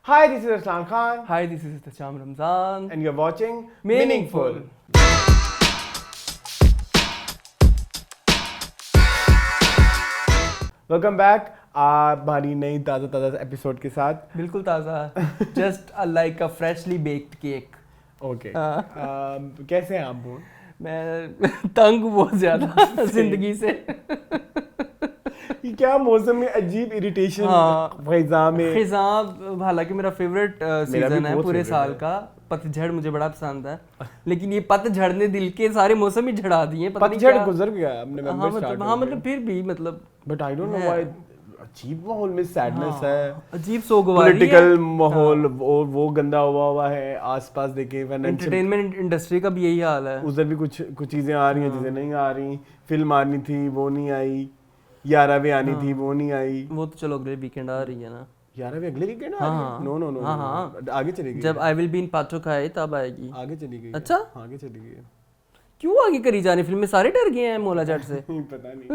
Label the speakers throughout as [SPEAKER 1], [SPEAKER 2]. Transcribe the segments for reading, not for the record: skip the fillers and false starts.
[SPEAKER 1] Hi, this is Aslan Khan.
[SPEAKER 2] Hi, this is Tasham Ramzan.
[SPEAKER 1] And you're watching
[SPEAKER 2] Meaningful.
[SPEAKER 1] Welcome back. हमारी नई ताज़ा episode के साथ.
[SPEAKER 2] बिल्कुल ताज़ा. Just like a freshly baked cake.
[SPEAKER 1] Okay. कैसे हैं आप बोल?
[SPEAKER 2] मैं तंग हूँ बहुत ज़्यादा जिंदगी से.
[SPEAKER 1] ये क्या मौसम में अजीब इरिटेशन.
[SPEAKER 2] हाँ.
[SPEAKER 1] खिज़ां
[SPEAKER 2] हालांकि मेरा फेवरेट सीजन है पूरे साल का. पतझड़ मुझे बड़ा पसंद है, लेकिन ये पतझड़ ने दिल के सारे मौसम ही झड़ा दिए.
[SPEAKER 1] पतझड़ गुजर गया हमने
[SPEAKER 2] मतलब फिर भी मतलब
[SPEAKER 1] but I don't know why अजीब माहौल में सैडनेस है,
[SPEAKER 2] अजीब सोगवारी है.
[SPEAKER 1] पॉलिटिकल माहौल और वो गंदा हुआ है. आसपास देखें
[SPEAKER 2] एंटरटेनमेंट इंडस्ट्री का भी यही हाल है.
[SPEAKER 1] उधर भी कुछ चीजें आ रही हैं, चीजें नहीं आ रही. फिल्म आनी थी वो नहीं आई, 11वीं आनी थी वो नहीं आई.
[SPEAKER 2] वो तो चलो अगले वीकेंड आ रही है ना.
[SPEAKER 1] 11वीं अगले वीकेंड आ रही है? नो आगे चली गई.
[SPEAKER 2] जब आई विल बी इन पाटोकाई तब आएगी.
[SPEAKER 1] आगे चली गई.
[SPEAKER 2] अच्छा,
[SPEAKER 1] आगे चली गई.
[SPEAKER 2] क्यों आगे करी जानी फिल्म में? सारे डर गए हैं मोला जट से.
[SPEAKER 1] पता नहीं.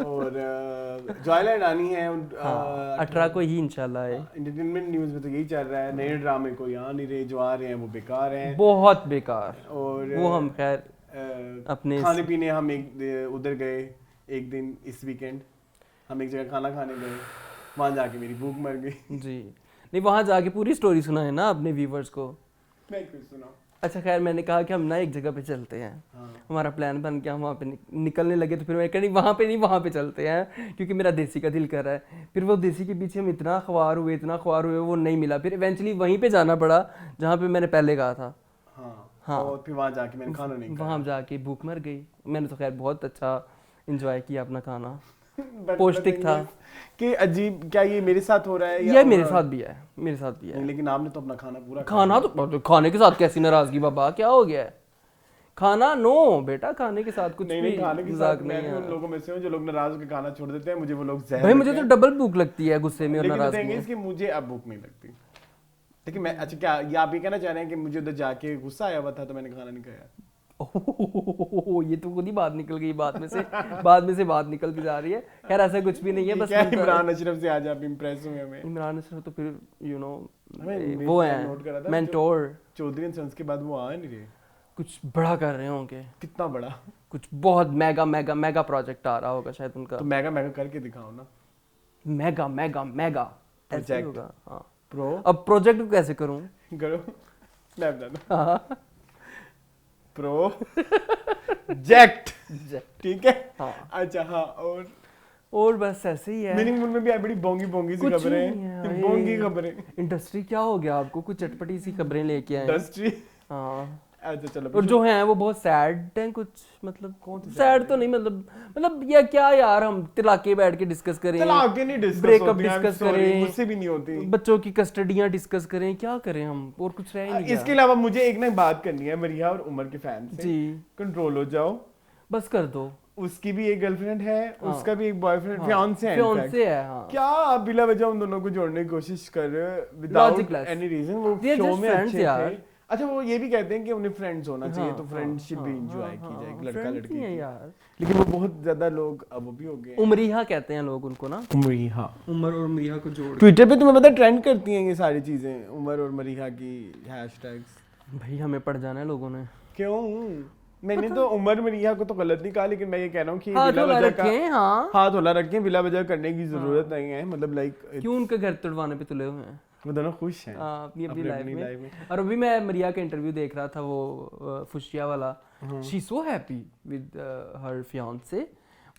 [SPEAKER 1] और जॉयलैंड आनी है
[SPEAKER 2] 18 को ही इंशाल्लाह है.
[SPEAKER 1] एंटरटेनमेंट न्यूज़ में तो यही चल रहा है, नए ड्रामे कोई आ नहीं रहे, जो आ रहे हैं वो बेकार हैं,
[SPEAKER 2] बहुत बेकार.
[SPEAKER 1] और
[SPEAKER 2] वो हम खैर अपने
[SPEAKER 1] खाने पीने हम एक उधर गए एक दिन इस वीकेंड. हम एक जगह खाना खाने गए, वहाँ जाके मेरी भूख मर गई
[SPEAKER 2] जी. नहीं, वहाँ जाके पूरी स्टोरी सुनाए ना अपने व्यूवर्स को.
[SPEAKER 1] मैं कुछ सुना.
[SPEAKER 2] अच्छा खैर, मैंने कहा कि हम ना एक जगह पे चलते हैं.
[SPEAKER 1] हाँ.
[SPEAKER 2] हमारा प्लान बन गया, हम वहाँ पे निकलने लगे. तो फिर मैं कहीं वहाँ पे नहीं, वहाँ पे चलते हैं क्योंकि मेरा देसी का दिल कर रहा है. फिर वो देसी के पीछे हम इतना ख्वार हुए, वो नहीं मिला. फिर इवेंचुअली वहीं पे जाना पड़ा जहाँ पे मैंने पहले कहा था.
[SPEAKER 1] हाँ. और फिर वहाँ जाके मैंने खाना नहीं खाया.
[SPEAKER 2] वहाँ जाके भूख मर गई. मैंने तो खैर बहुत अच्छा इंजॉय किया अपना खाना. पौष्टिक था.
[SPEAKER 1] कि अजीब, क्या ये मेरे साथ हो रहा है?
[SPEAKER 2] ये मेरे साथ भी है.
[SPEAKER 1] लेकिन आपने तो अपना खाना पूरा
[SPEAKER 2] खाना तो खाने के साथ कैसी नाराजगी बाबा, क्या हो गया है? खाना नो बेटा, खाने के साथ कुछ
[SPEAKER 1] नहीं, खाने के साथ मैं भी उन लोगों में से हूं जो लोग नाराज होकर खाना छोड़ देते हैं. मुझे वो लोग
[SPEAKER 2] भाई, मुझे तो डबल भूख लगती है गुस्से में और नाराजगी में.
[SPEAKER 1] लेकिन मुझे अब भूख नहीं लगती. लेकिन मैं, अच्छा क्या ये आप ये कहना चाह रहे हैं कि मुझे उधर जाके गुस्सा आया हुआ था तो मैंने खाना नहीं खाया?
[SPEAKER 2] ये तो खुद ही बात निकल गई बाद में से बात निकल के जा रही है. खैर ऐसा कुछ भी नहीं है. बस
[SPEAKER 1] इमरान अशरफ से आज आप इंप्रेस हुए हमें.
[SPEAKER 2] इमरान अशरफ तो फिर यू नो वो है मेंटोर.
[SPEAKER 1] चौधरी एंड सन्स के बाद वो आ नहीं रहे. कुछ
[SPEAKER 2] बड़ा कर रहे होंगे.
[SPEAKER 1] कितना बड़ा?
[SPEAKER 2] कुछ बहुत मेगा प्रोजेक्ट आ रहा होगा शायद उनका.
[SPEAKER 1] तो मेगा करके दिखाओ ना.
[SPEAKER 2] मेगा
[SPEAKER 1] ऐसे
[SPEAKER 2] होगा. हाँ.
[SPEAKER 1] अब
[SPEAKER 2] प्रोजेक्ट कैसे करूं?
[SPEAKER 1] करो. मैं बताता. प्रोजेक्ट. ठीक है.
[SPEAKER 2] हाँ.
[SPEAKER 1] अच्छा. हाँ.
[SPEAKER 2] और बस ऐसे ही है.
[SPEAKER 1] मीनिंगफुल में भी बड़ी बोंगी सी खबरें. बोंगी खबरें.
[SPEAKER 2] इंडस्ट्री क्या हो गया आपको? कुछ चटपटी सी खबरें लेके आए.
[SPEAKER 1] इंडस्ट्री.
[SPEAKER 2] हाँ.
[SPEAKER 1] अच्छा चलो.
[SPEAKER 2] और जो हैं वो बहुत सैड हैं कुछ. मतलब कौन सैड तो नहीं, मतलब ये क्या यार, हम तलाके बैठ के डिस्कस करें,
[SPEAKER 1] तलाके नहीं डिस्कस,
[SPEAKER 2] ब्रेकअप डिस्कस करें,
[SPEAKER 1] मुझसे भी नहीं होती,
[SPEAKER 2] बच्चों की कस्टडियां डिस्कस करें, क्या करें हम? और कुछ रह नहीं.
[SPEAKER 1] इसके अलावा मुझे एक ना बात करनी है मरिया और उमर के फैन से. जी. कंट्रोल हो जाओ,
[SPEAKER 2] बस कर दो.
[SPEAKER 1] उसकी भी एक गर्लफ्रेंड है, उसका भी एक बॉयफ्रेंड, फियांसे
[SPEAKER 2] है. हाँ.
[SPEAKER 1] क्या आप बिला वजह उन दोनों को जोड़ने की कोशिश कर रहे हो विदाउट एनी रीजन? वो शो में अच्छे थे. अच्छा, वो ये भी कहते हैं कि उन्हें फ्रेंड्स होना चाहिए. तो फ्रेंडशिप भी एंजॉय की जाएगी लड़का लड़की
[SPEAKER 2] है यार.
[SPEAKER 1] लेकिन वो बहुत ज्यादा लोग अब भी हो गए.
[SPEAKER 2] उमरिहा कहते हैं लोग उनको ना. उमर और मरिहा को जोड़.
[SPEAKER 1] ट्विटर पे तुम्हें पता ट्रेंड करती हैं ये सारी चीजें, उमर और मरिहा की हैशटैग्स.
[SPEAKER 2] भाई हमें पड़ जाना है लोगों ने.
[SPEAKER 1] क्यों? मैंने तो उमर मरिहा को तो गलत नहीं कहा, लेकिन मैं ये कह रहा हूँ कि
[SPEAKER 2] बिला वजह का
[SPEAKER 1] हाथ होला रखें. बिला वजह करने की जरूरत नहीं है. मतलब लाइक
[SPEAKER 2] क्यों उनके घर तोड़वाने पे तुले हुए हैं?
[SPEAKER 1] वो दोनों खुश हैं
[SPEAKER 2] अपनी लाइफ में. और अभी मैं मरिया का इंटरव्यू देख रहा था, वो फुशिया वाला. She so happy with her fiance.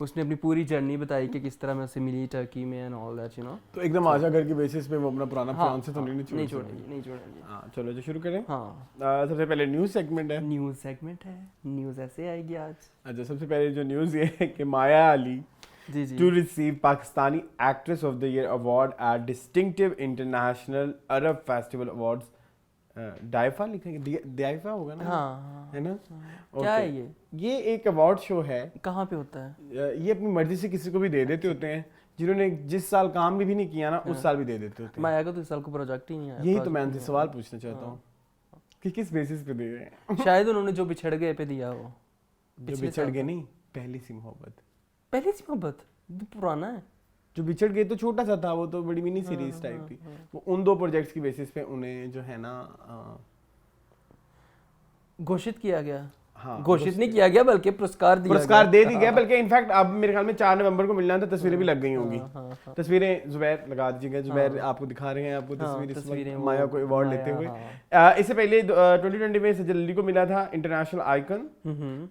[SPEAKER 2] उसने अपनी पूरी जर्नी बताई कि किस तरह मैं उससे मिली टर्की में and all that, you know. तो
[SPEAKER 1] एकदम आशा घर की बेसिस पे वो अपना पुराना फियांसे तो नहीं
[SPEAKER 2] छोड़ेंगे.
[SPEAKER 1] हां चलो जो शुरू करें.
[SPEAKER 2] हाँ.
[SPEAKER 1] सबसे पहले न्यूज़ सेगमेंट है.
[SPEAKER 2] न्यूज़ ऐसे आएगी आज.
[SPEAKER 1] अच्छा, सबसे पहले जो न्यूज़ ये है कि माया Ali to receive Pakistani Actress of the Year award at Distinctive International Arab Festival Awards. डाइफा लिखेंगे, डाइफा होगा ना.
[SPEAKER 2] हाँ.
[SPEAKER 1] है ना.
[SPEAKER 2] क्या है
[SPEAKER 1] ये एक अवार्ड शो है.
[SPEAKER 2] कहाँ पे होता है?
[SPEAKER 1] ये अपनी मर्जी से किसी को भी दे देते होते हैं. जिन्होंने जिस साल काम भी नहीं किया ना, उस साल भी दे देते होते हैं.
[SPEAKER 2] माया को तो इस साल को प्रोजेक्ट ही नहीं आया.
[SPEAKER 1] यही तो मैं उनसे सवाल पूछना चाहता हूँ कि किस बेसिस पे दे रहे हैं.
[SPEAKER 2] शायद उन्होंने जो बिछड़ गए पे दिया हो.
[SPEAKER 1] जो बिछड़ गए नहीं, पहली सी मोहब्बत
[SPEAKER 2] पुराना है.
[SPEAKER 1] जो बिछड़ गए तो छोटा सा था, वो तो बड़ी मिनी सीरीज टाइप थी। वो उन 2 प्रोजेक्ट्स की बेसिस पे उन्हें जो है ना
[SPEAKER 2] घोषित किया गया।
[SPEAKER 1] हाँ,
[SPEAKER 2] घोषित नहीं किया गया बल्कि पुरस्कार
[SPEAKER 1] दे दी गया, बल्कि इनफैक्ट अब मेरे ख्याल में 4 नवंबर को मिलना था, तस्वीरें भी लग गई होंगी। तस्वीरें जुबैर लगा दीजिएगा, जुबैर आपको दिखा रहे हैं आपको तस्वीर माया को अवार्ड लेते हुए। इससे पहले 2020 में सजल अली को मिला था international icon,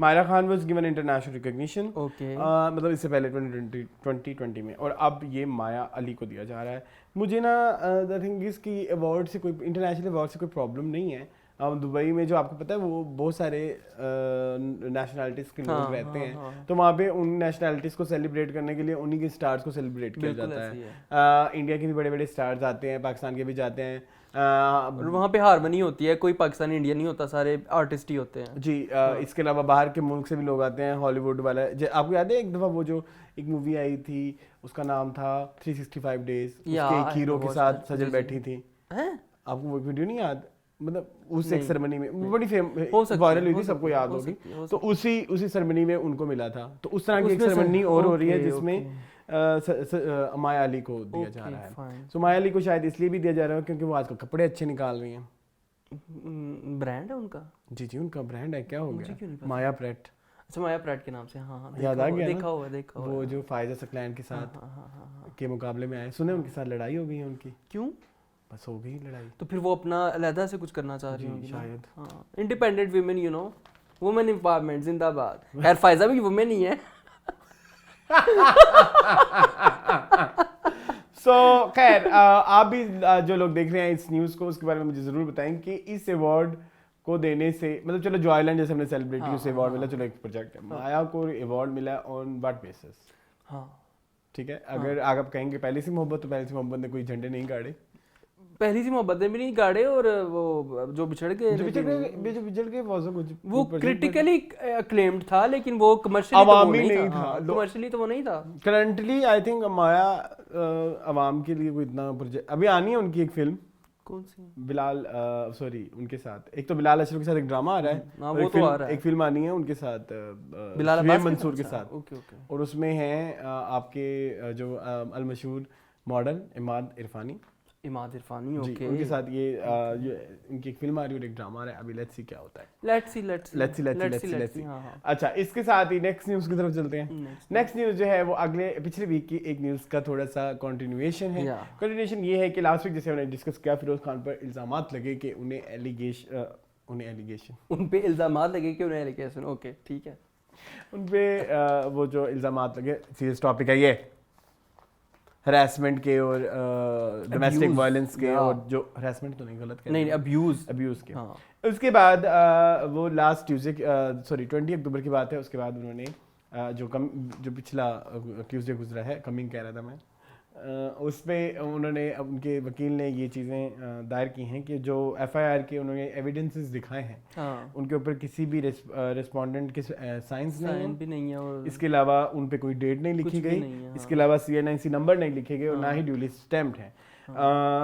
[SPEAKER 1] Mayra Khan was given international recognition, मतलब इससे पहले 2020 में, और अब ये माया अली को दिया जा रहा है। मुझे ना द थिंग इज कि अवार्ड से कोई इंटरनेशनल अवार्ड से कोई प्रॉब्लम नहीं है। दुबई में जो आपको पता है वो बहुत सारे नेशनलिटीज़ के लोग रहते हैं, तो वहाँ पे उन नेशनलिटीज़ को सेलिब्रेट करने के लिए उन्हीं के स्टार्स को सेलिब्रेट किया जाता है। इंडिया के भी बड़े बड़े स्टार्स आते हैं, पाकिस्तान के भी जाते हैं,
[SPEAKER 2] वहाँ पे हारमनी होती है, कोई पाकिस्तानी इंडियन नहीं होता, सारे आर्टिस्ट ही होते हैं जी।
[SPEAKER 1] इसके अलावा बाहर के मुल्क से भी लोग आते हैं, हॉलीवुड वाला। आपको याद है एक दफ़ा वो जो एक मूवी आई थी उसका नाम था 365 डेज, उसके एक हीरो के साथ सजल बैठी थी, आपको वो वीडियो नहीं याद? मतलब उस एक सेरेमनी में बड़ी वायरल हुई थी, सबको याद होगी। तो उसी सेरेमनी में उनको मिला था। तो उस तरह की एक सेरेमनी और हो रही है जिसमें माया अली को दिया जा रहा है। सो माया अली को शायद इसलिए भी दिया जा रहा है क्योंकि वो आजकल कपड़े अच्छे निकाल रही हैं।
[SPEAKER 2] ब्रांड है उनका? जी
[SPEAKER 1] उनका ब्रांड है। क्या हो गया? माया प्रेट।
[SPEAKER 2] अच्छा, माया प्रेट के नाम से, हाँ
[SPEAKER 1] याद आ गया?
[SPEAKER 2] देखा हुआ
[SPEAKER 1] वो जो फायजा सकलैन के साथ के मुकाबले में आए, सुने उनके साथ लड़ाई हो गई है उनकी।
[SPEAKER 2] क्यों?
[SPEAKER 1] बस हो गई लड़ाई।
[SPEAKER 2] तो फिर वो अपना अलहदा से कुछ करना चाह रही होंगी
[SPEAKER 1] शायद।
[SPEAKER 2] हाँ, independent women, you know, women empowerment जिंदाबाद। खैर फायजा भी वुमेन ही है।
[SPEAKER 1] सो खैर आप भी जो लोग देख रहे हैं इस न्यूज़ को, उसके बारे में मुझे ज़रूर बताएं कि इस अवार्ड को देने से, मतलब चलो जो आइलैंड जैसे हमने सेलिब्रेट किया उसे अवार्ड मिला, चलो एक प्रोजेक्ट है, माया को अवार्ड मिला ऑन व्हाट बेसिस? हाँ ठीक है, अगर आप कहेंगे पहले से मोहब्बत, तो पहले से मोहब्बत ने कोई झंडे नहीं गाड़े,
[SPEAKER 2] पहली सी मोहब्बत भी नहीं गाड़े, और वो जो बिछड़ के
[SPEAKER 1] वो
[SPEAKER 2] क्रिटिकली अक्लेम्ड था, लेकिन वो कमर्शियली नहीं था। कमर्शियली तो वो नहीं था।
[SPEAKER 1] करंटली आई थिंक माया अवाम के लिए कोई इतना प्रोजेक्ट अभी आनी है उनकी एक फिल्म।
[SPEAKER 2] कौन सी?
[SPEAKER 1] बिलाल सॉरी उनके साथ एक तो बिलाल अशरफ के साथ एक ड्रामा आ रहा है,
[SPEAKER 2] वो तो आ रहा है, एक
[SPEAKER 1] फिल्म आनी है उनके साथ
[SPEAKER 2] बिलाल
[SPEAKER 1] मंसूर के साथ।
[SPEAKER 2] ओके।
[SPEAKER 1] और उसमें हैं आपके जो अल मशहूर मॉडल इमाद इरफानी, ओके, उनके साथ ये इनकी एक फिल्म आ रही है और एक ड्रामा आ रहा है। अभी लेट्स सी क्या होता है। Let's see. अच्छा, इसके साथ ही नेक्स्ट न्यूज़ की तरफ चलते हैं। नेक्स्ट न्यूज़ जो है वो पिछले वीक की एक न्यूज़ का थोड़ा सा कंटिन्यूएशन है। कंटिन्यूएशन ये है कि लास्ट वीक जैसे हमने डिस्कस किया, फिरोज खान पर इल्जामात लगे कि उन पे एलिगेशन, ओके ठीक है, उन पे वो जो इल्जामात लगे, सीरियस टॉपिक है ये, हरासमेंट के और डोमेस्टिक वायलेंस के, और जो हरासमेंट तो नहीं, गलत
[SPEAKER 2] नहीं, अब्यूज के।
[SPEAKER 1] हाँ। उसके बाद वो लास्ट ट्यूसडे 20 अक्टूबर की बात है, उसके बाद उन्होंने जो पिछला ट्यूसडे गुजरा है, कमिंग कह रहा था मैं, उस पर उन्होंने उनके वकील ने ये चीज़ें दायर की हैं कि जो FIR के उन्होंने एविडेंसेस दिखाए हैं उनके ऊपर किसी भी रिस्पोंडेंट के साइंस नहीं है, और इसके अलावा उन पे कोई डेट नहीं लिखी गई, इसके अलावा CNIC नंबर नहीं लिखे गए, और ना ही ड्यूली स्टैम्प्ड है।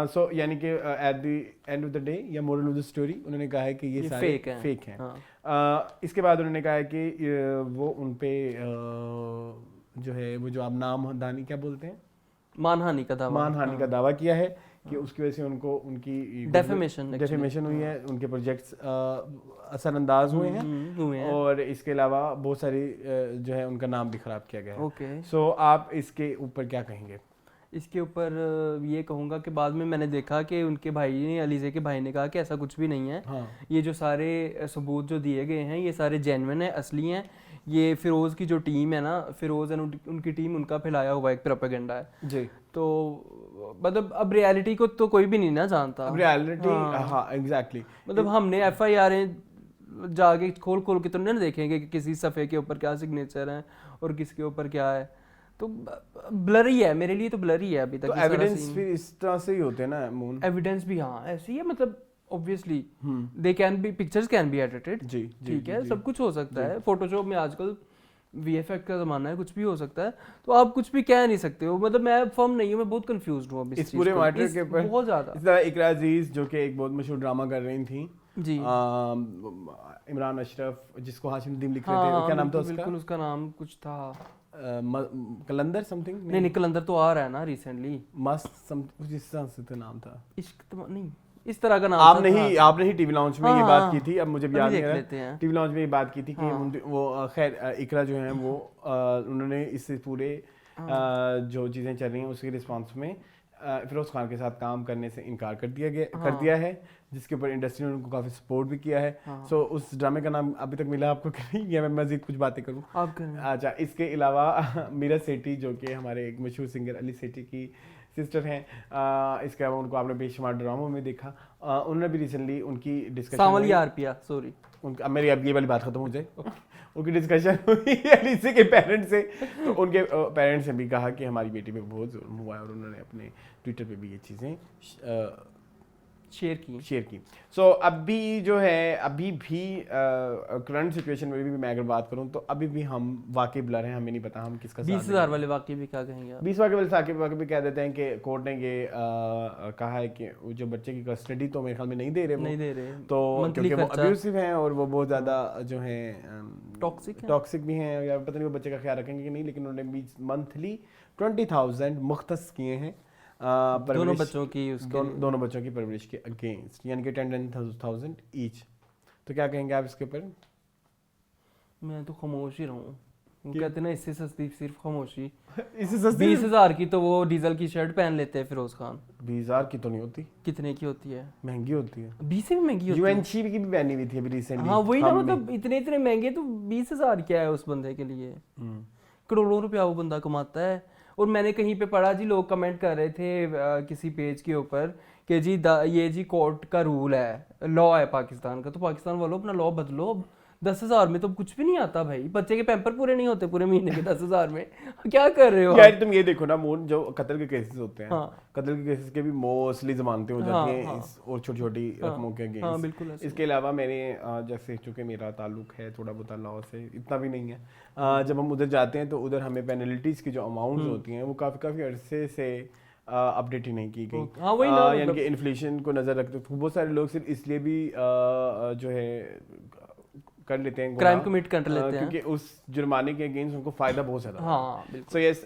[SPEAKER 1] सो यानी कि at the end of the day या मोरल ऑफ द स्टोरी उन्होंने कहा है कि ये सारे फेक हैं। इसके बाद उन्होंने कहा है कि वो उन पे जो है वो जो आप नाम दानी क्या बोलते हैं, मानहानि का दावा किया है कि उसकी वजह से उनको उनकी डेफेमेशन हुई है, उनके प्रोजेक्ट्स असरअंदाज हुए हैं, और इसके अलावा बहुत सारी जो है उनका नाम भी खराब किया गया है। सो आप इसके ऊपर क्या कहेंगे?
[SPEAKER 2] इसके ऊपर ये कहूँगा कि बाद में मैंने देखा कि उनके भाई ने, अलीज़े के भाई ने कहा कि ऐसा कुछ भी नहीं है। हाँ। ये जो सारे सबूत जो दिए गए हैं ये सारे जेन्युइन है, असली हैं। ये फिरोज़ की जो टीम है ना, फिरोज़ एंड उनकी टीम, उनका फैलाया हुआ एक प्रोपेगेंडा है जी। तो मतलब अब रियलिटी को तो कोई भी नहीं ना जानता,
[SPEAKER 1] अब रियलिटी हाँ एग्जैक्टली,
[SPEAKER 2] मतलब हमने FIR जाके खोल के तो नहीं देखेंगे कि किसी सफ़े के ऊपर क्या सिग्नेचर है और किसके ऊपर क्या है, तो ब्लरी है, मेरे लिए तो ब्लरी है अभी तक।
[SPEAKER 1] तो एविडेंस फिर इस तरह से ही होते हैं ना मून,
[SPEAKER 2] एविडेंस भी हाँ ऐसी है, मतलब obviously they can be, pictures can be edited जी, ठीक है, सब कुछ हो सकता है। फोटोशॉप में आजकल VFX का ज़माना है, कुछ भी हो सकता है, तो आप कुछ भी कह नहीं सकते हो। मतलब मैं फर्म नहीं हूँ, मैं बहुत कंफ्यूज्ड हूँ
[SPEAKER 1] इस पूरे मैटर के ऊपर
[SPEAKER 2] बहुत ज़्यादा।
[SPEAKER 1] इस तरह इकरा अजीज जो कि एक बहुत मशहूर ड्रामा कर रही थी जी, इमरान अशरफ जिसको हाशिम नदीम लिख रहे थे, क्या नाम था उसका?
[SPEAKER 2] बिल्कुल उसका नाम कुछ था,
[SPEAKER 1] कलंदर समथिंग
[SPEAKER 2] नहीं कलंदर तो आ रहा है ना रिसेंटली।
[SPEAKER 1] मस्त सम जिस तरह से तो नाम था,
[SPEAKER 2] इश्क तो नहीं इस तरह का नाम
[SPEAKER 1] आपने ही टीवी लॉन्च में ये बात की थी, अब मुझे भी याद नहीं आ रहा। टीवी लॉन्च में ये बात की थी कि वो खैर इकरा जो है वो उन्होंने इस पूरे जो चीज़ें चल रही हैं उसके रिस्पांस में फिरोज खान के साथ काम करने से इनकार कर दिया है, जिसके ऊपर इंडस्ट्री ने उनको काफ़ी सपोर्ट भी किया है। सो उस ड्रामे का नाम अभी तक मिला आपको कि नहीं, या मैं मजीद कुछ बातें करूँ? अच्छा, इसके अलावा मीरा सेठी जो कि हमारे एक मशहूर सिंगर अली सेठी की सिस्टर हैं, इसके अलावा उनको आपने बेशुमार ड्रामों में देखा। उन्होंने भी रिसेंटली उनकी डिस्कशन उनका, मेरी अब ये वाली बात खत्म हो जाए उनकी डिस्कशन हुई अलीसी के पेरेंट्स से, तो उनके पेरेंट्स ने भी कहा कि हमारी बेटी पे बहुत जुल्म हुआ है, और उन्होंने अपने ट्विटर पे भी ये चीज़ें शेयर की। सो अभी जो है, अभी भी करंट सिचुएशन में भी मैं अगर बात करूं तो अभी भी हम वाकई ब्लर हैं, हमें नहीं पता हम किसका
[SPEAKER 2] 20,000 वाले वाकई भी क्या कहेंगे?
[SPEAKER 1] 20 वाकई भी कह देते हैं कि कोर्ट ने ये कहा है कि जो बच्चे की कस्टडी तो मेरे ख्याल में नहीं दे रहे, तो क्योंकि वो अब्यूसिव हैं और वो बहुत ज़्यादा जो है टॉक्सिक भी हैं, या पता नहीं वो बच्चे का ख्याल रखेंगे कि नहीं, लेकिन उन्होंने मंथली 20,000 मुख्तस किए हैं दोनों बच्चों की परवरिश के अगेंस्ट, यानी कि 10,000 ईच। तो क्या कहेंगे आप इसके ऊपर?
[SPEAKER 2] मैं तो खामोश ही रहूं। वो कहते हैं ना, इससे सस्ती सिर्फ खामोशी।
[SPEAKER 1] इससे सस्ती
[SPEAKER 2] 20,000 की तो वो डीजल की शर्ट पहन लेते हैं फिरोज खान।
[SPEAKER 1] 20,000 की तो नहीं होती।
[SPEAKER 2] कितने की होती है?
[SPEAKER 1] महंगी होती है,
[SPEAKER 2] 20 से भी महंगी होती है।
[SPEAKER 1] यूएनसी की भी पहनी हुई थी अभी रिसेंटली।
[SPEAKER 2] हाँ वही ना, मतलब इतने महंगे, तो 20,000 क्या है उस बंदे के लिए? करोड़ों रुपया वो बंदा कमाता है। और मैंने कहीं पे पढ़ा जी, लोग कमेंट कर रहे थे किसी पेज के ऊपर कि जी ये जी कोर्ट का रूल है, लॉ है पाकिस्तान का, तो पाकिस्तान वालों अपना लॉ बदलो। 10,000 में तो कुछ भी नहीं आता भाई, बच्चे के पैम्पर पूरे नहीं होते पूरे महीने के 10,000 में। क्या कर रहे हो
[SPEAKER 1] यार? तुम ये देखो ना मोन, जो कत्ल के केसेस होते हैं, कत्ल के केसेस के भी मोस्टली जमानतें हो जाती हैं और छोटी छोटी रकमों के अगेंस्ट।
[SPEAKER 2] बिल्कुल।
[SPEAKER 1] इसके अलावा मैंने जैसे चूंकि मेरा ताल्लुक है थोड़ा बहुत लॉ से, इतना भी नहीं है, जब हम उधर जाते हैं तो उधर हमें पेनल्टीज की जो अमाउंट होती हैं वो काफ़ी अरसे से अपडेट ही नहीं की गई, यानी कि इन्फ्लेशन को नज़र रखते बहुत सारे लोग सिर्फ इसलिए भी जो है कर लेते हैं,
[SPEAKER 2] क्राइम कमिट कर लेते हैं,
[SPEAKER 1] क्योंकि उस जुर्माने के अगेंस्ट उनको फायदा बहुत ज्यादा।
[SPEAKER 2] हाँ बिल्कुल।
[SPEAKER 1] So yes,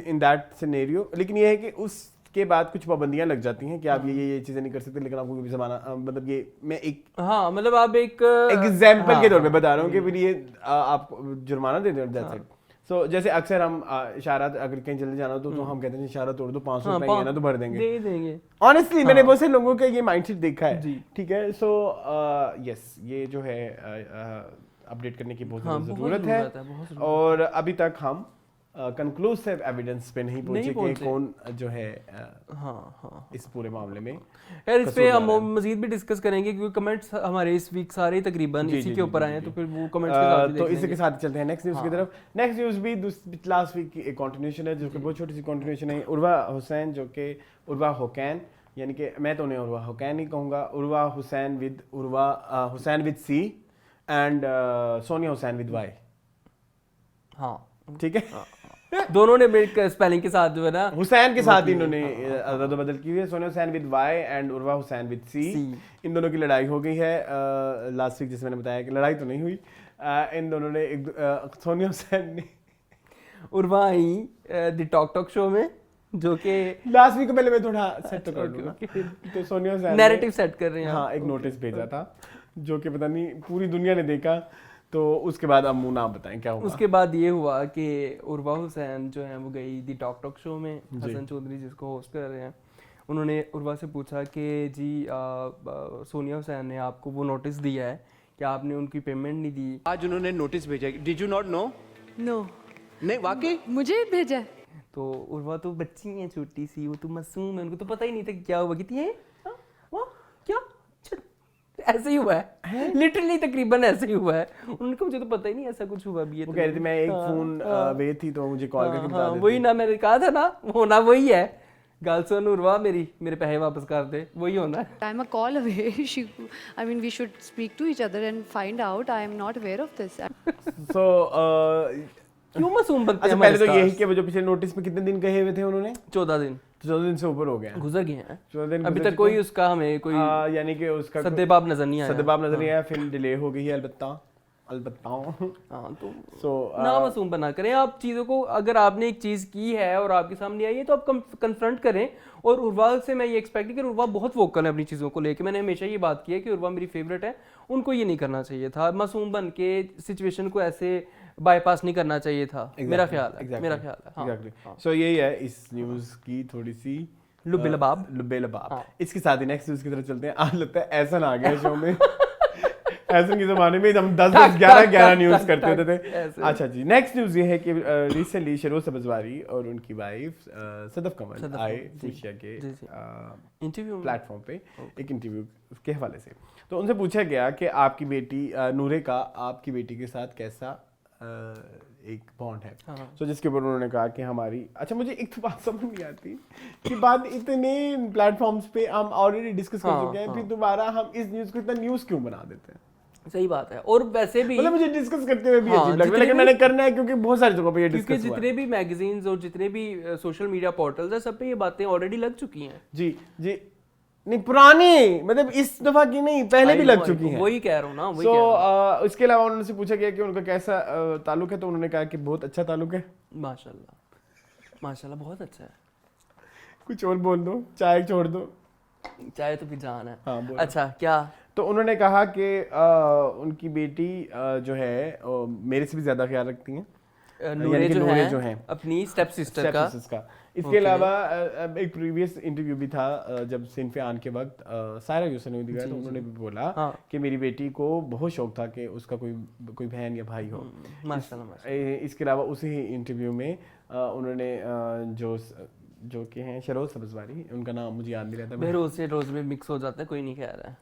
[SPEAKER 1] in that scenario, लेकिन ये है कि उसके बाद कुछ पाबंदियां लग जाती हैं कि आप ये चीजें नहीं कर सकते, लेकिन आपको भी जमाना, मतलब ये मैं एक
[SPEAKER 2] मतलब आप एक
[SPEAKER 1] एग्जाम्पल के तौर पे बता रहा हूँ कि फिर ये आप जुर्माना दे दें, दैट्स इट। सो जैसे अक्सर हम इशारा, अगर कहीं जल्दी जाना तो हम कहते हैं इशारा तोड़ दो, 500 रुपए है ना तो भर देंगे,
[SPEAKER 2] दे देंगे।
[SPEAKER 1] ऑनेस्टली मैंने बहुत से लोगों का ये माइंडसेट देखा है, ठीक है। सो यस, ये जो है अपडेट करने की बहुत ज़रूरत है, और अभी तक हम कंक्लूसिव एविडेंस पे नहीं पहुंचे कि कौन जो है इस पूरे मामले में।
[SPEAKER 2] यार इस पे हम मजीद भी डिस्कस करेंगे, क्योंकि कमेंट्स हमारे इस वीक सारे तकरीबन इसी के ऊपर आए हैं, तो फिर वो कमेंट्स के साथ भी
[SPEAKER 1] तो इसी के साथ चलते हैं नेक्स्ट न्यूज़ की तरफ। नेक्स्ट न्यूज़ भी लास्ट वीक की एक कंटिन्यूएशन है, जो कि बहुत छोटी सी कंटिन्यूएशन है। उर्वा हुसैन, जो कि उर्वा हुकैन, यानी कि मैं तो उन्हें उर्वा हुकैन ही कहूँगा, Urwa Hussain with C and Sonia Hussain with Y. ठीक है,
[SPEAKER 2] दोनों ने स्पेलिंग के साथ जो है ना,
[SPEAKER 1] हुसैन के साथ इन्होंने अदल बदल की हुई है। Sonia Hussain with Y and Urwa Hussain with C. इन दोनों की लड़ाई हो गई है लास्ट वीक, जिसमें मैंने बताया कि लड़ाई तो नहीं हुई, इन दोनों ने सोनिया हुसैन ने
[SPEAKER 2] Urwa I the talk show में, जो कि
[SPEAKER 1] लास्ट वीक पहले मैं थोड़ा सेट तो कर दूंगा, तो सोनिया हुसैन
[SPEAKER 2] नैरेटिव सेट कर रहे हैं।
[SPEAKER 1] हाँ, एक नोटिस भेजा था जो कि पता नहीं पूरी दुनिया ने देखा, तो उसके बाद आप मुँह नाम बताएं क्या हुआ।
[SPEAKER 2] उसके बाद ये हुआ कि उर्वा हुसैन जो है वो गई दी टॉक शो में, हसन चौधरी जिसको होस्ट कर रहे हैं, उन्होंने उर्वा से पूछा कि जी सोनिया हुसैन ने आपको वो नोटिस दिया है कि आपने उनकी पेमेंट नहीं दी।
[SPEAKER 3] आज उन्होंने नोटिस भेजा, did you not know?
[SPEAKER 4] No.
[SPEAKER 3] नहीं, वाकई
[SPEAKER 4] मुझे भेजा।
[SPEAKER 2] तो उर्वा तो बच्ची है छोटी सी, वो तो मासूम है, उनको तो पता ही नहीं था क्या हुआ। कितनी है क्या ऐसे ही हुआ है, लिटरली तकरीबन ऐसे ही हुआ है। उनको मुझे तो पता ही नहीं ऐसा कुछ हुआ भी है।
[SPEAKER 1] वो कह रही थी मैं एक फोन वे थी तो मुझे कॉल करके बता देती।
[SPEAKER 2] वही ना, मैंने कहा था ना, होना वही है। गाल सुन उर्वा, मेरे पैसे वापस कर दे, वही होना है।
[SPEAKER 4] I am a call away, I mean we should speak to each other and find out. I am not aware of this.
[SPEAKER 1] So
[SPEAKER 2] क्यों मासूम बनते हैं?
[SPEAKER 1] पहले तो यही कि वो जो पिछले नोटिस में कितने दिन कहे हुए थे उन्होंने?
[SPEAKER 2] 14 दिन।
[SPEAKER 1] 14 दिन से ऊपर हो गए,
[SPEAKER 2] गुजर गए हैं
[SPEAKER 1] 14 दिन
[SPEAKER 2] अभी तक कोई उसका हमें कोई
[SPEAKER 1] यानी कि उसका
[SPEAKER 2] सद्देबाब नजर नहीं आया,
[SPEAKER 1] फिर डिले हो गई है। अलबत्ता अलबत्ता।
[SPEAKER 2] हाँ तो
[SPEAKER 1] सो
[SPEAKER 2] ना मासूम बना करें आप चीज़ों को। अगर आपने एक चीज़ की है और आपके सामने आई है तो आप कन्फ्रंट करें। और उर्वा से मैं ये एक्सपेक्ट कि उर्वा बहुत वोकल है अपनी चीज़ों को लेके। मैंने हमेशा ये बात की है कि उर्वा मेरी फेवरेट है, उनको ये नहीं करना चाहिए था, मासूम बन के सिचुएशन को ऐसे बाईपास नहीं करना चाहिए था। मेरा ख्याल है, मेरा ख्याल है। हाँ,
[SPEAKER 1] सो यही है इस न्यूज़ की थोड़ी सी लुबेलबाब। इसके साथ ही नेक्स्ट न्यूज़ की तरफ चलते हैं। आज लगता है ऐसा ना आ गया शो में। ऐसे के ज़माने में हम 10-11 न्यूज़ करते होते थे। अच्छा जी, नेक्स्ट न्यूज़ ये है कि रिसेंटली शरोज सबजवारी और उनकी वाइफ सदफ कमल आए फुशिया के
[SPEAKER 2] इंटरव्यू
[SPEAKER 1] प्लेटफॉर्म पे एक इंटरव्यू के हवाले से। तो उनसे पूछा गया कि आपकी बेटी नूरे का आपकी बेटी के साथ कैसा एक बॉन्ड है। सो जिसके ऊपर उन्होंने कहा कि हमारी, अच्छा मुझे एक तो बात समझ नहीं आती कि बात इतने प्लेटफॉर्म्स पे हम ऑलरेडी डिस्कस कर चुके हैं, फिर दोबारा हम इस न्यूज़ को इतना न्यूज़ क्यों बना देते हैं।
[SPEAKER 2] सही बात है। और वैसे भी
[SPEAKER 1] मतलब मुझे डिस्कस करते हुए भी अजीब लग रहा है, लेकिन मैंने करना है क्योंकि बहुत सारी जगहों पे ये डिस्कस हुआ है।
[SPEAKER 2] क्योंकि जितने भी मैगजीन्स और जितने भी सोशल मीडिया पोर्टल्स हैं सब पे ये बातें ऑलरेडी लग चुकी हैं।
[SPEAKER 1] जी जी, नहीं पुरानी, मतलब इस दफा की नहीं, पहले भी लग चुकी हैं।
[SPEAKER 2] वही कह रहा हूँ ना, वही
[SPEAKER 1] कह
[SPEAKER 2] रहा हूँ।
[SPEAKER 1] इसके अलावा उन्होंने पूछा गया कि उनका कैसा ताल्लुक है, तो उन्होंने कहा कि बहुत अच्छा ताल्लुक है।
[SPEAKER 2] माशाल्लाह माशाल्लाह, बहुत अच्छा है।
[SPEAKER 1] कुछ और बोल दो, चाय छोड़ दो।
[SPEAKER 2] चाय तो भी जान है।
[SPEAKER 1] हाँ,
[SPEAKER 2] अच्छा क्या?
[SPEAKER 1] तो उन्होंने कहा कि उनकी बेटी जो है मेरे से भी ज्यादा ख्याल रखती हैं,
[SPEAKER 2] नूरे जो हैं अपनी स्टेप सिस्टर का।
[SPEAKER 1] इसके अलावा एक प्रीवियस इंटरव्यू भी था जब सिनफे आन के वक्त सायरा यूसुफ ने दिखाया, तो उन्होंने भी बोला कि मेरी बेटी को बहुत शौक था कि उसका कोई बहन या भाई हो।
[SPEAKER 2] माशाल्लाह।
[SPEAKER 1] इसके अलावा उसी ही इंटरव्यू में उन्होंने जो कि हैं शरोज सबजवारी, उनका नाम मुझे याद नहीं रहता,
[SPEAKER 2] रोज से रोज में मिक्स हो जाता है, कोई नहीं कह रहा है।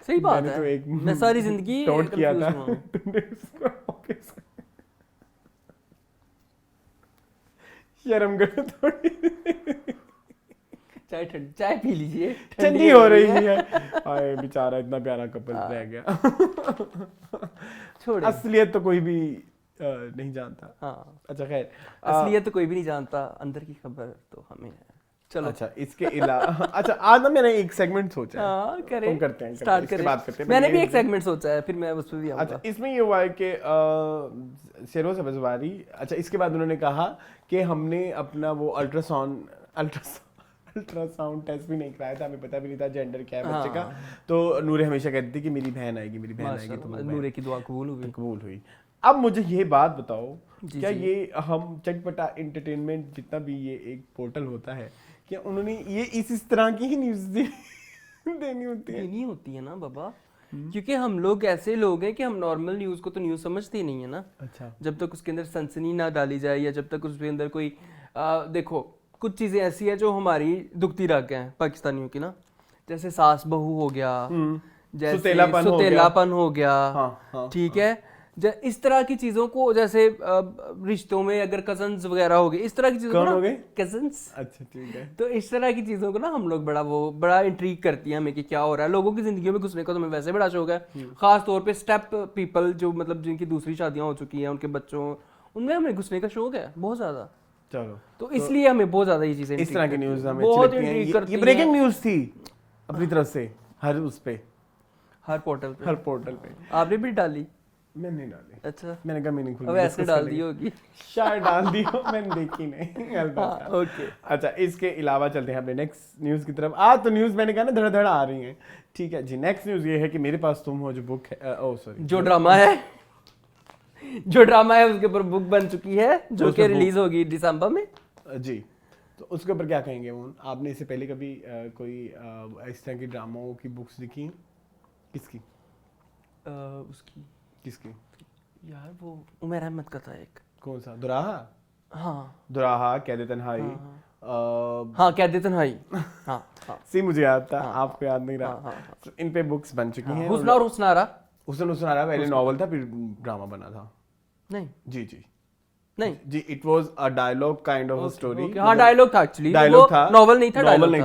[SPEAKER 2] सही बात है, तो मैं सारी जिंदगी
[SPEAKER 1] टोट किया था। शर्म करो थोड़ी,
[SPEAKER 2] चाय पी लीजिए,
[SPEAKER 1] ठंडी हो रही है। हाय बेचारा, इतना प्यारा कपल रह गया। छोड़, असलियत तो कोई भी नहीं जानता।
[SPEAKER 2] हाँ
[SPEAKER 1] अच्छा खैर,
[SPEAKER 2] असलियत तो कोई भी नहीं जानता, अंदर की खबर तो हमें है। चलो
[SPEAKER 1] अच्छा, इसके अलावा अच्छा आज ना मैंने एक सेगमेंट सोचा है।
[SPEAKER 2] हाँ करें,
[SPEAKER 1] हम करते हैं,
[SPEAKER 2] स्टार्ट करें।
[SPEAKER 1] बात करते हैं।
[SPEAKER 2] मैंने भी एक सेगमेंट सोचा है, फिर मैं उस पर भी आऊंगा।
[SPEAKER 1] अच्छा, इसमें ये हुआ है कि शरोज सबजवारी, अच्छा इसके बाद उन्होंने कहा कि हमने अपना वो अल्ट्रासाउंड टेस्ट भी नहीं कराया था, हमें पता भी नहीं था जेंडर क्या है बच्चे का। तो नूरे हमेशा कहती थी कि मेरी बहन आएगी, मेरी बहन आएगी, तो
[SPEAKER 2] नूरे की दुआ कबूल हुई।
[SPEAKER 1] अब मुझे ये बात बताओ, क्या ये हम चटपटा एंटरटेनमेंट जितना भी ये एक पोर्टल होता है, क्या उन्होंने ये इस तरह की ही न्यूज़ देनी होती है?
[SPEAKER 2] नहीं होती है ना बाबा, क्योंकि हम लोग ऐसे लोग हैं कि हम नॉर्मल न्यूज़ को तो न्यूज़ समझते ही नहीं है ना।
[SPEAKER 1] अच्छा,
[SPEAKER 2] जब तक उसके अंदर सनसनी ना डाली जाए, या जब तक उसके अंदर कोई देखो कुछ चीज़ें ऐसी हैं जो हमारी दुखती रग हैं पाकिस्तानियों की ना, जैसे सास बहू हो गया, जैसे सुतेलापन हो गया, ठीक है। इस तरह की चीजों को, जैसे रिश्तों में अगर कजन्स वगैरह हो गए, इस तरह की चीजों को, कजन्स,
[SPEAKER 1] अच्छा ठीक है,
[SPEAKER 2] तो इस तरह की चीजों को ना हम लोग बड़ा इंट्रीग करती हैं हमें कि क्या हो रहा है। लोगों की जिंदगी में घुसने का तो हमें वैसे बड़ा शौक है, खास तौर पे स्टेप पीपल जो मतलब जिनकी दूसरी शादियां हो चुकी हैं, उनके बच्चों, उनमें हमें घुसने का शौक है बहुत ज्यादा।
[SPEAKER 1] चलो,
[SPEAKER 2] तो इसलिए हमें बहुत ज्यादा ये चीजें,
[SPEAKER 1] इस तरह की न्यूज़ हमें
[SPEAKER 2] बहुत
[SPEAKER 1] अच्छी लगती हैं।
[SPEAKER 2] इंट्रीग करती हैं।
[SPEAKER 1] ये ब्रेकिंग न्यूज़ थी अपनी तरफ से, हर उस पे,
[SPEAKER 2] हर पोर्टल पे आपने भी डाली?
[SPEAKER 1] मैंने नहीं डाली।
[SPEAKER 2] अच्छा,
[SPEAKER 1] मैंने कहा मीनिंगफुल,
[SPEAKER 2] अब ऐसे डाल दी होगी
[SPEAKER 1] शायद, डाल दी हो, मैंने देखी नहीं।
[SPEAKER 2] ओके,
[SPEAKER 1] अच्छा इसके अलावा चलते हैं अपने नेक्स्ट न्यूज़ की तरफ। आज तो न्यूज़ मैंने कहा ना धड़ आ रही हैं, ठीक है जी। नेक्स्ट न्यूज़ ये है कि मेरे पास तुम हो जो बुक है,
[SPEAKER 2] जो ड्रामा है उसके ऊपर बुक बन चुकी है, जो कि रिलीज होगी दिसंबर में
[SPEAKER 1] जी। तो उसके ऊपर क्या कहेंगे मोहन? आपने इससे पहले कभी कोई इस तरह की ड्रामाओं की बुक्स लिखी हैं? किसकी?
[SPEAKER 2] उसकी
[SPEAKER 1] किसकी
[SPEAKER 2] यार, वो उमर अहमद का था एक।
[SPEAKER 1] कौन सा? दुराहा?
[SPEAKER 2] हाँ,
[SPEAKER 1] दुराहा, कैद तन्हाई।
[SPEAKER 2] हाँ कैद तन्हाई, हाँ
[SPEAKER 1] सी मुझे याद था, आपको याद नहीं रहा। इन पे बुक्स बन चुकी हैं।
[SPEAKER 2] हुस्न और हुस्नारा
[SPEAKER 1] पहले नॉवल था, फिर ड्रामा बना था।
[SPEAKER 2] नहीं
[SPEAKER 1] जी
[SPEAKER 2] नहीं
[SPEAKER 1] जी, it was a dialogue kind of story.
[SPEAKER 2] हाँ डायलॉग था एक्चुअली,
[SPEAKER 1] डायलॉग था,
[SPEAKER 2] नॉवल नहीं था,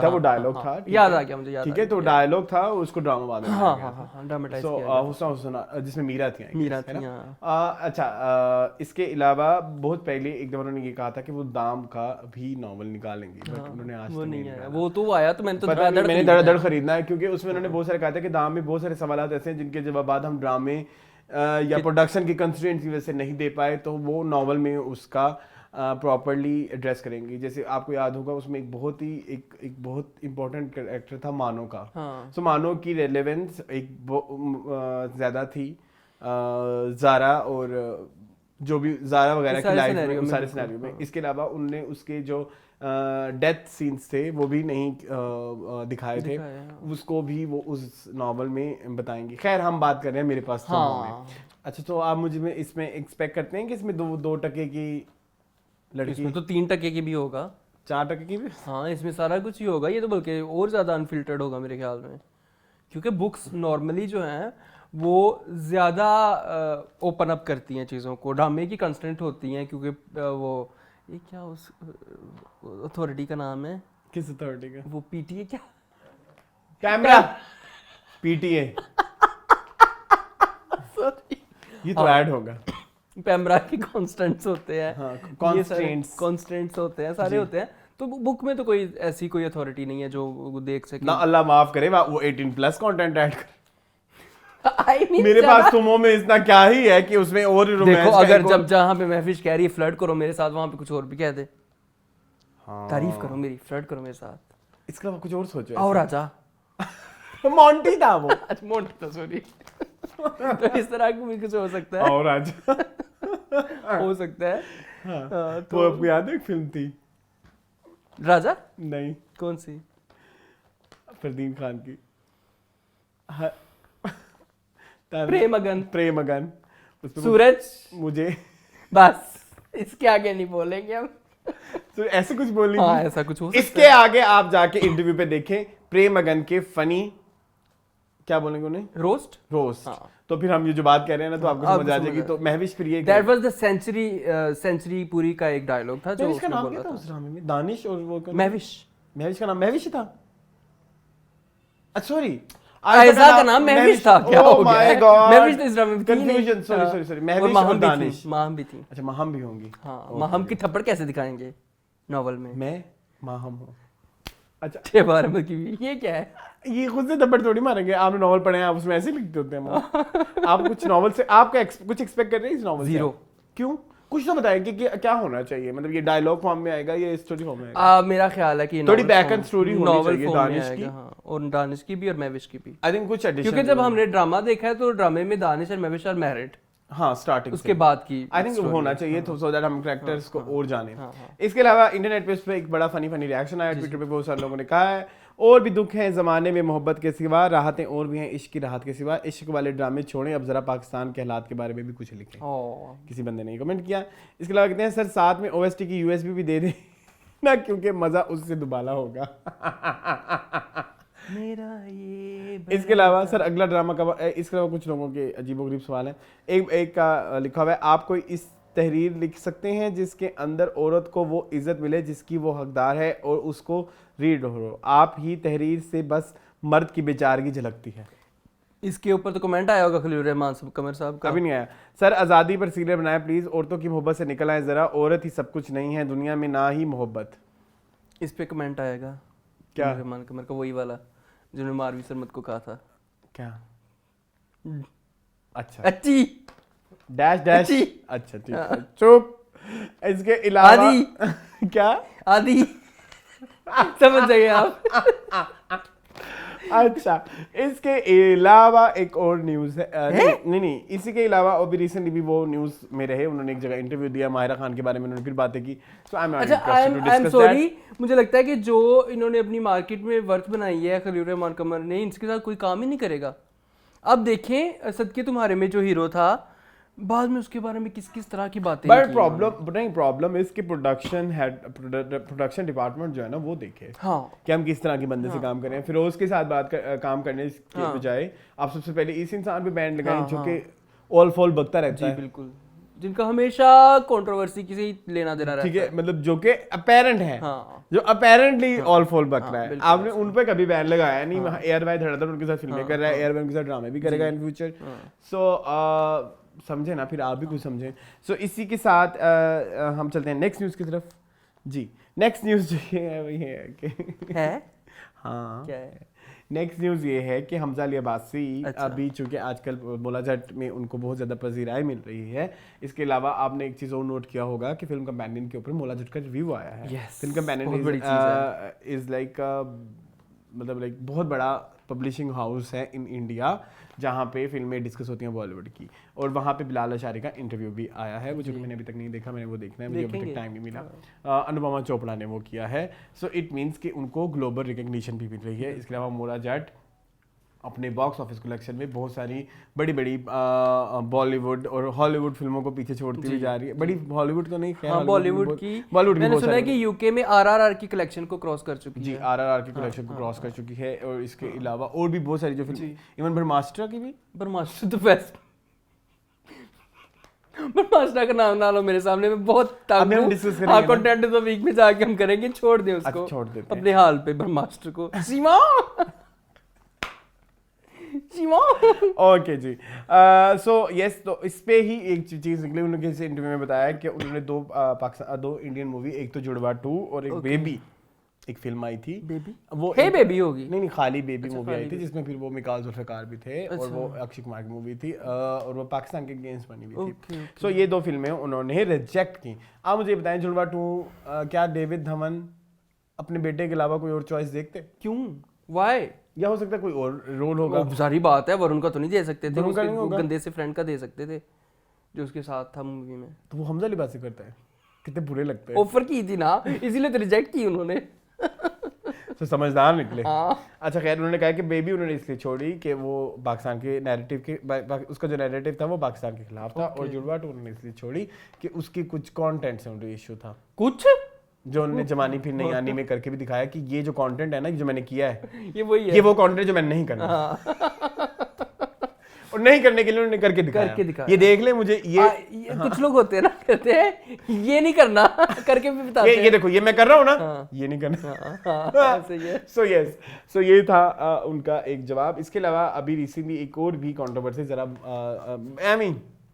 [SPEAKER 1] वो डायलॉग था।
[SPEAKER 2] याद आ गया मुझे, याद।
[SPEAKER 1] ठीक है, तो डायलॉग था, उसको ड्रामा बाद में
[SPEAKER 2] हाँ ड्रामेटाइज किया।
[SPEAKER 1] हुस्ना जिसमें मीरा थी,
[SPEAKER 2] है ना।
[SPEAKER 1] अच्छा, इसके अलावा बहुत पहले एक दफा उन्होंने ये कहा था कि वो दाम का भी नॉवल निकालेंगे, बट उन्होंने आज
[SPEAKER 2] वो नहीं आया। वो तो आया तो
[SPEAKER 1] मैंने धड़ाधड़ खरीदना है, क्योंकि उसमें उन्होंने बहुत सारे कहा था कि दाम में बहुत सारे सवाल ऐसे हैं जिनके जवाब हम ड्रामे या प्रोडक्शन की कंस्ट्रेंट्स की वजह से नहीं दे पाए, तो वो नॉवल में उसका प्रॉपरली एड्रेस करेंगी। जैसे आपको याद होगा उसमें एक बहुत इंपॉर्टेंट कैरेक्टर था मानो का। सो मानो की रेलेवेंस ज़्यादा थी ज़ारा और जो भी ज़ारा वगैरह की लाइफ में, सारे सिनेरियो में। इसके अलावा उनने उसके जो डेथ सीन्स थे वो भी नहीं दिखाए थे, उसको भी वो उस नॉवल में बताएंगे। खैर हम बात कर रहे हैं मेरे पास तो अच्छा, तो आप मुझे इसमें एक्सपेक्ट करते हैं कि इसमें 2% की लड़की?
[SPEAKER 2] इसमें तो 3% की भी होगा,
[SPEAKER 1] 4% की भी।
[SPEAKER 2] हाँ इसमें सारा कुछ ही होगा। ये तो बल्कि और ज़्यादा अनफिल्टर्ड होगा मेरे ख्याल में, क्योंकि बुक्स नॉर्मली जो हैं वो ज़्यादा ओपन अप करती हैं चीज़ों को, ड्रामे की कंस्टेंट होती हैं, क्योंकि वो ये क्या उस अथॉरिटी का नाम है?
[SPEAKER 1] किस अथॉरिटी का?
[SPEAKER 2] वो पीटीए क्या?
[SPEAKER 1] Camera PTA. ये तो ऐड होगा।
[SPEAKER 2] पैमरा के कॉन्स्टेंट्स होते हैं,
[SPEAKER 1] कॉन्स्टेंट्स
[SPEAKER 2] होते हैं, सारे होते हैं। तो बुक में तो कोई ऐसी कोई अथॉरिटी नहीं है जो देख सके
[SPEAKER 1] ना। अल्लाह माफ करे वो 18+ कंटेंट ऐड कर।
[SPEAKER 2] I mean,
[SPEAKER 1] मेरे पास तुमों में इतना क्या ही है कि उसमें और रोमांस।
[SPEAKER 2] देखो अगर जब जहाँ पे महफिश कह रही है फ्लर्ट करो मेरे साथ, वहाँ पे कुछ और भी कह दे। हाँ। तारीफ करो मेरी, फ्लर्ट करो मेरे साथ,
[SPEAKER 1] इसके अलावा कुछ और सोचो।
[SPEAKER 2] और राजा
[SPEAKER 1] मोंटी था वो।
[SPEAKER 2] अच्छा मोंटी था, सॉरी। तो इस तरह का भी कुछ हो सकता है,
[SPEAKER 1] और राजा
[SPEAKER 2] हो सकता है।
[SPEAKER 1] हाँ, तो आपको याद है एक फिल्म थी
[SPEAKER 2] राजा?
[SPEAKER 1] नहीं,
[SPEAKER 2] कौन सी?
[SPEAKER 1] फरदीन खान की प्रेमगन।
[SPEAKER 2] सूरज।
[SPEAKER 1] मुझे
[SPEAKER 2] बस इसके आगे नहीं बोलेंगे हम।
[SPEAKER 1] तो ऐसे कुछ बोल
[SPEAKER 2] हाँ, ऐसा कुछ हो सकता है।
[SPEAKER 1] इसके आगे आप जाके इंटरव्यू पे देखें प्रेमगन के फनी, क्या बोलेंगे उन्हें, रोस्ट। हाँ। तो फिर हम ये जो बात कर रहे हैं ना, तो आपको समझ आ जाएगी। तो महविश फिर ये
[SPEAKER 2] दैट वाज द सेंचुरी पूरी का एक डायलॉग था जो उसने बोला था
[SPEAKER 1] उस ड्रामे में। दानिश और वो
[SPEAKER 2] महविश
[SPEAKER 1] का नाम महविश था। सॉरी,
[SPEAKER 2] आयजा का नाम महविश था। क्या हो गया? महविश तो इस ड्रामे में
[SPEAKER 1] कंफ्यूजन। सॉरी महविश और दानिश।
[SPEAKER 2] माहम भी थी।
[SPEAKER 1] अच्छा, माहम भी होंगी।
[SPEAKER 2] हाँ, माहम की थप्पड़ कैसे दिखाएंगे नॉवल में?
[SPEAKER 1] मैं माहम हूँ। अच्छा,
[SPEAKER 2] 6 बार में की ये क्या है?
[SPEAKER 1] ये खुद से थप्पड़ थोड़ी मारेंगे। आपने नॉवल पढ़े हैं, आप उसमें ऐसे लिखते होते हैं। आप कुछ नॉवल से आपका कुछ एक्सपेक्ट कर रहे हैं इस नॉवल से?
[SPEAKER 2] 0।
[SPEAKER 1] क्यों? कुछ तो बताएं कि क्या होना चाहिए। मतलब ये डायलॉग फॉर्म में आएगा, ये स्टोरी फॉर्म में आएगा?
[SPEAKER 2] मेरा ख्याल है कि
[SPEAKER 1] थोड़ी बैक एंड स्टोरी होनी चाहिए दानिश की।
[SPEAKER 2] हाँ, और दानिश की भी और महविश की भी।
[SPEAKER 1] आई थिंक कुछ एडिशन,
[SPEAKER 2] क्योंकि जब हमने ड्रामा देखा है तो ड्रामे में दानिश और महविश और मैरिड,
[SPEAKER 1] हाँ, स्टार्टिंग
[SPEAKER 2] उसके बाद की
[SPEAKER 1] आई थिंक होना चाहिए, तो सो दैट हम कैरेक्टर्स को और जाने। इसके अलावा इंटरनेट पे इस पे एक बड़ा फनी रिएक्शन आया, ट्विटर पे बहुत सारे लोगों ने कहा है और भी दुख है ज़माने में मोहब्बत के सिवा, राहतें और भी हैं इश्क की राहत के सिवा। इश्क वाले ड्रामे छोड़ें, अब जरा पाकिस्तान के हालात के बारे में भी कुछ लिखें। किसी बंदे ने कमेंट किया। इसके अलावा कहते हैं सर साथ में OST की USB भी दे दें ना, क्योंकि मज़ा उससे दुबाला होगा।
[SPEAKER 2] मेरा ये
[SPEAKER 1] इसके अलावा सर अगला ड्रामा कब? इसके अलावा कुछ लोगों के अजीबोगरीब सवाल हैं। एक का लिखा हुआ है, आप कोई इस तहरीर लिख सकते हैं जिसके अंदर औरत को वो इज्जत मिले जिसकी वो हकदार है और उसको रीड हो। आप ही तहरीर से बस मर्द की बेचारगी झलकती है।
[SPEAKER 2] इसके ऊपर तो कमेंट आया होगा खलील रहमान कमर साहब का।
[SPEAKER 1] अभी नहीं आया। सर आज़ादी पर सीरियल बनाए प्लीज़, औरतों की मोहब्बत से निकल आए ज़रा, औरत ही सब कुछ नहीं है दुनिया में, ना ही मोहब्बत।
[SPEAKER 2] इस पे कमेंट आएगा क्या? रहमान कमर का वही वाला जिन्होंने मारवी सरमत को कहा था।
[SPEAKER 1] क्या? अच्छा,
[SPEAKER 2] अच्छी
[SPEAKER 1] डैश डैश। अच्छा ठीक है, चुप। इसके अलावा
[SPEAKER 2] आदि
[SPEAKER 1] क्या?
[SPEAKER 2] आदि समझ जाइए आप।
[SPEAKER 1] अच्छा, इसके अलावा एक और न्यूज़ है। नहीं, इसी के अलावा अभी रिसेंटली भी वो न्यूज़ में रहे, उन्होंने एक जगह इंटरव्यू दिया माहिरा खान के बारे में, उन्होंने फिर बातें की। सो आई एम
[SPEAKER 2] सॉरी, मुझे लगता है कि जो इन्होंने अपनी मार्केट में वर्थ बनाई है खलील रहमान कमर ने, इनके साथ कोई काम ही नहीं करेगा। अब देखें सदके तुम्हारे में जो हीरो था, बाद में उसके बारे में किस किस तरह की बातें।
[SPEAKER 1] बट प्रॉब्लम इसके प्रोडक्शन डिपार्टमेंट जो है ना वो देखे कि हम किस तरह के बंदे से काम कर रहे हैं। फिरोज के साथ काम करने के बजाय आप सबसे पहले इस इंसान पे बैंड लगाएं जो कि ऑल फॉल बकता रहता है।
[SPEAKER 2] बिल्कुल, जिनका हमेशा कंट्रोवर्सी किसी लेना देना रहता है।
[SPEAKER 1] ठीक है, मतलब जो कि अपैरेंट है, जो अपैरेंटली ऑल फॉल बक रहा है। आपने उन पे कभी बैन लगाया नहीं। एयर बाय धड़धड़ उनके साथ फिल्में कर रहा है, एयर बाय उनके साथ ड्रामे भी करेगा इन फ्यूचर। सो समझे ना, फिर आप भी कुछ समझें। सो इसी के साथ हम चलते हैं नेक्स्ट न्यूज़ की तरफ। जी, नेक्स्ट न्यूज़ जो है वही है कि
[SPEAKER 2] है
[SPEAKER 1] हाँ,
[SPEAKER 2] क्या है?
[SPEAKER 1] नेक्स्ट न्यूज़ ये है कि हमजा अली अब्बासी
[SPEAKER 2] अच्छा।
[SPEAKER 1] अभी चूंकि आजकल मोला जट में उनको बहुत ज़्यादा पजीराई मिल रही है, इसके अलावा आपने एक चीज़ और नोट किया होगा कि फिल्म कंपेनियन के ऊपर मोला जट का रिव्यू आया है।
[SPEAKER 2] Yes,
[SPEAKER 1] फिल्म
[SPEAKER 2] बहुत बड़ी चीज़
[SPEAKER 1] कंपेनियन इज़ लाइक मतलब लाइक बहुत बड़ा पब्लिशिंग हाउस है इन इंडिया जहाँ पे फिल्में डिस्कस होती हैं बॉलीवुड की, और वहाँ पे बिलाल अशारी का इंटरव्यू भी आया है, वो जो कि मैंने अभी तक नहीं देखा, मैंने वो देखना है, मुझे अभी तक टाइम नहीं मिला। अनुपमा चोपड़ा ने वो किया है, सो इट मीन्स कि उनको ग्लोबल रिकग्निशन भी मिल रही है। इसके अलावा मोला जट अपने बॉक्स ऑफिस कलेक्शन में बहुत सारी बड़ी बड़ी बॉलीवुड और हॉलीवुड फिल्मों को पीछे छोड़ती हुई जा रही है। बड़ी हॉलीवुड तो नहीं,
[SPEAKER 2] हाँ बॉलीवुड की मैंने सुना है कि यूके में आरआरआर की कलेक्शन को क्रॉस कर चुकी है।
[SPEAKER 1] जी, आरआरआर की कलेक्शन को क्रॉस कर चुकी है, और इसके अलावा और भी बहुत सारी जो फिल्म, इवन ब्रह्मास्त्र की भी,
[SPEAKER 2] ब्रह्मास्त्र तो बेस्ट। ब्रह्मास्त्र का नाम ना लो मेरे सामने, में बहुत
[SPEAKER 1] अभी हम डिस्कस करेंगे
[SPEAKER 2] हाँ कंटेंट ऑफ द वीक में जाके हम करेंगे, छोड़ दें उसको,
[SPEAKER 1] अच्छा, छोड़ देते हैं।
[SPEAKER 2] अपने हाल पे ब्रह्मास्त्र को। सीमा सीमा
[SPEAKER 1] ओके जी। सो यस, तो इस पे ही एक चीज निकली, उन्होंने किसी इंटरव्यू में बताया कि उन्होंने दो इंडियन मूवी, एक तो जुड़वा 2 और एक बेबी, एक फिल्म आई थी
[SPEAKER 2] बेबी,
[SPEAKER 1] वो
[SPEAKER 2] हे बेबी होगी,
[SPEAKER 1] नहीं खाली बेबी मूवी आई थी, जिसमें फिर वो मिकाल जुल्फिकार भी थे, और वो अक्षय कुमार की मूवी थी, और वो पाकिस्तान के अगेंस्ट बनी हुई थी। सो ये दो फिल्में उन्होंने रिजेक्ट की। आप मुझे बताएं, जुड़वा 2 क्या डेविड धवन अपने बेटे के अलावा कोई और चॉइस देखते?
[SPEAKER 2] क्यों, व्हाई?
[SPEAKER 1] या हो सकता है कोई और रोल होगा।
[SPEAKER 2] सारी बात है, वरुण का तो नहीं दे सकते थे,
[SPEAKER 1] वरुण का नहीं
[SPEAKER 2] उसके
[SPEAKER 1] होगा।
[SPEAKER 2] गंदे से फ्रेंड का दे सकते थे जो उसके साथ था मूवी में।
[SPEAKER 1] तो वो हमजा अली अब्बासी करता है, कितने बुरे लगते हैं।
[SPEAKER 2] ऑफर की थी ना, इसीलिए तो रिजेक्ट की उन्होंने।
[SPEAKER 1] तो समझदार निकले।
[SPEAKER 2] हाँ।
[SPEAKER 1] अच्छा खैर, उन्होंने कहा कि बेबी उन्होंने इसलिए छोड़ी कि वो पाकिस्तान के नैरेटिव के उसका जो नैरेटिव था वो पाकिस्तान के खिलाफ था, और जुड़वा 2 उन्होंने इसलिए छोड़ी कि उसकी कुछ कंटेंट से उनका इशू था,
[SPEAKER 2] कुछ
[SPEAKER 1] जो उन्होंने जमानी फिर नहीं आनी में करके भी दिखाया कि ये जो कंटेंट है ना, जो मैंने किया है,
[SPEAKER 2] ये वही है,
[SPEAKER 1] ये वो कंटेंट जो मैंने नहीं करना, और नहीं करने के लिए उन्होंने करके दिखाया। ये देख ले मुझे ये
[SPEAKER 2] कुछ लोग होते हैं ना, कहते हैं ये नहीं करना, करके भी बताते हैं।
[SPEAKER 1] ये देखो, ये मैं कर रहा हूँ ना, ये नहीं करना। सो ये था उनका एक जवाब। इसके अलावा अभी रिसेंटली एक और भी कंट्रोवर्सी जरा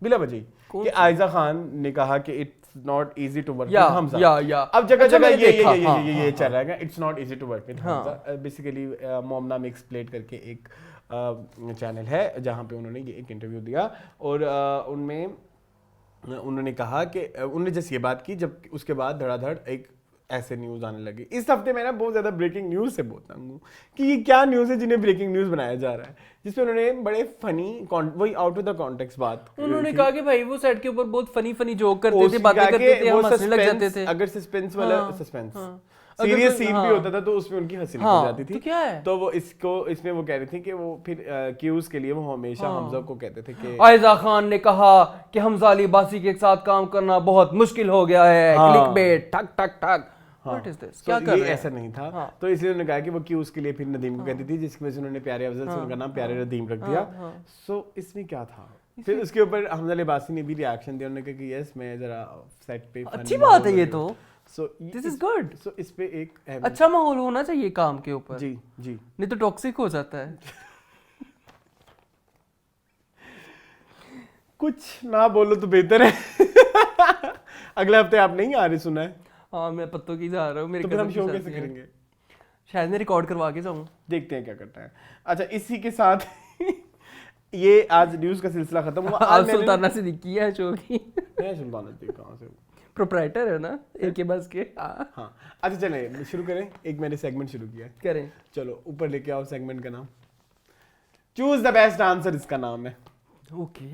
[SPEAKER 1] बिला वजह कि आयजा खान ने कहा कि it's not easy to work with Hamza. अब जगह जगह ये चल रहा है, it's not easy to work with Hamza. Basically Momina mix plate करके एक चैनल है जहाँ पे उन्होंने ये एक इंटरव्यू दिया, और उनमें उन्होंने कहा कि उन्होंने जैसे ये बात की, जब उसके बाद धड़ाधड़ एक ऐसे न्यूज़ आने लगी। इस हफ्ते मैं ना बहुत ज़्यादा ब्रेकिंग न्यूज़ से बहुत तंग हूँ कि ये क्या न्यूज़ है जिन्हें ब्रेकिंग न्यूज़ बनाया जा रहा है, जिसपे उन्होंने बड़े फनी वही आउट ऑफ द कॉन्टेक्स्ट बात
[SPEAKER 2] उन्होंने कहा कि भाई वो सेट के ऊपर बहुत फनी जोक करते थे, बातें करते थे, हम हंसने लग जाते थे।
[SPEAKER 1] अगर सस्पेंस वाला सस्पेंस सीरियस सीन भी होता था तो उसमें उनकी हंसी निकल जाती थी।
[SPEAKER 2] तो क्या है,
[SPEAKER 1] तो वो इसमें वो कह रही थी कि वो फिर क्यूज के लिए वो हमेशा हमजा को कहते थे कि
[SPEAKER 2] आयजा खान ने कहा कि हमजा अली अब्बासी के साथ काम करना बहुत मुश्किल हो गया है, क्लिकबेट ठक ठक ठक। What is this? क्या कर रहे हैं?
[SPEAKER 1] ऐसा नहीं था। तो इसलिए उन्होंने कहा कि वो क्यों उसके लिए फिर नदीम को कहती थी, जिसकी वजह से उन्होंने प्यारे अफजल से उनका नाम प्यारे नदीम रख दिया। सो इसमें क्या था? फिर उसके ऊपर हमजा अली अब्बासी ने भी रिएक्शन दिया, उन्होंने कहा कि यस मैं जरा सेट पे
[SPEAKER 2] अच्छी बात है ये तो, सो दिस इज गुड।
[SPEAKER 1] सो इस पे एक
[SPEAKER 2] अच्छा माहौल होना चाहिए काम के ऊपर।
[SPEAKER 1] जी जी,
[SPEAKER 2] नहीं तो टॉक्सिक हो जाता है।
[SPEAKER 1] कुछ ना बोलो तो बेहतर है। अगले हफ्ते आप नहीं आ रहे, सुना है?
[SPEAKER 2] हाँ मैं पत्तों की जा रहा हूँ, मेरे
[SPEAKER 1] तो फिर हम शो कैसे करेंगे?
[SPEAKER 2] शायद मैं रिकॉर्ड करवा के जाऊँ,
[SPEAKER 1] देखते हैं क्या करता है। अच्छा इसी के साथ ये आज न्यूज़ का सिलसिला खत्म हुआ।
[SPEAKER 2] आज सुल्ताना सिद्दीकी है शो की।
[SPEAKER 1] मैं सुल्ताना सिद्दीकी कहाँ से?
[SPEAKER 2] प्रोप्राइटर है ना एक बस के।
[SPEAKER 1] हाँ अच्छा चलें शुरू करें। एक मैंने सेगमेंट शुरू किया है,
[SPEAKER 2] करें।
[SPEAKER 1] चलो ऊपर लेके आओ सेगमेंट का नाम, चूज द बेस्ट आंसर इसका नाम है।
[SPEAKER 2] ओके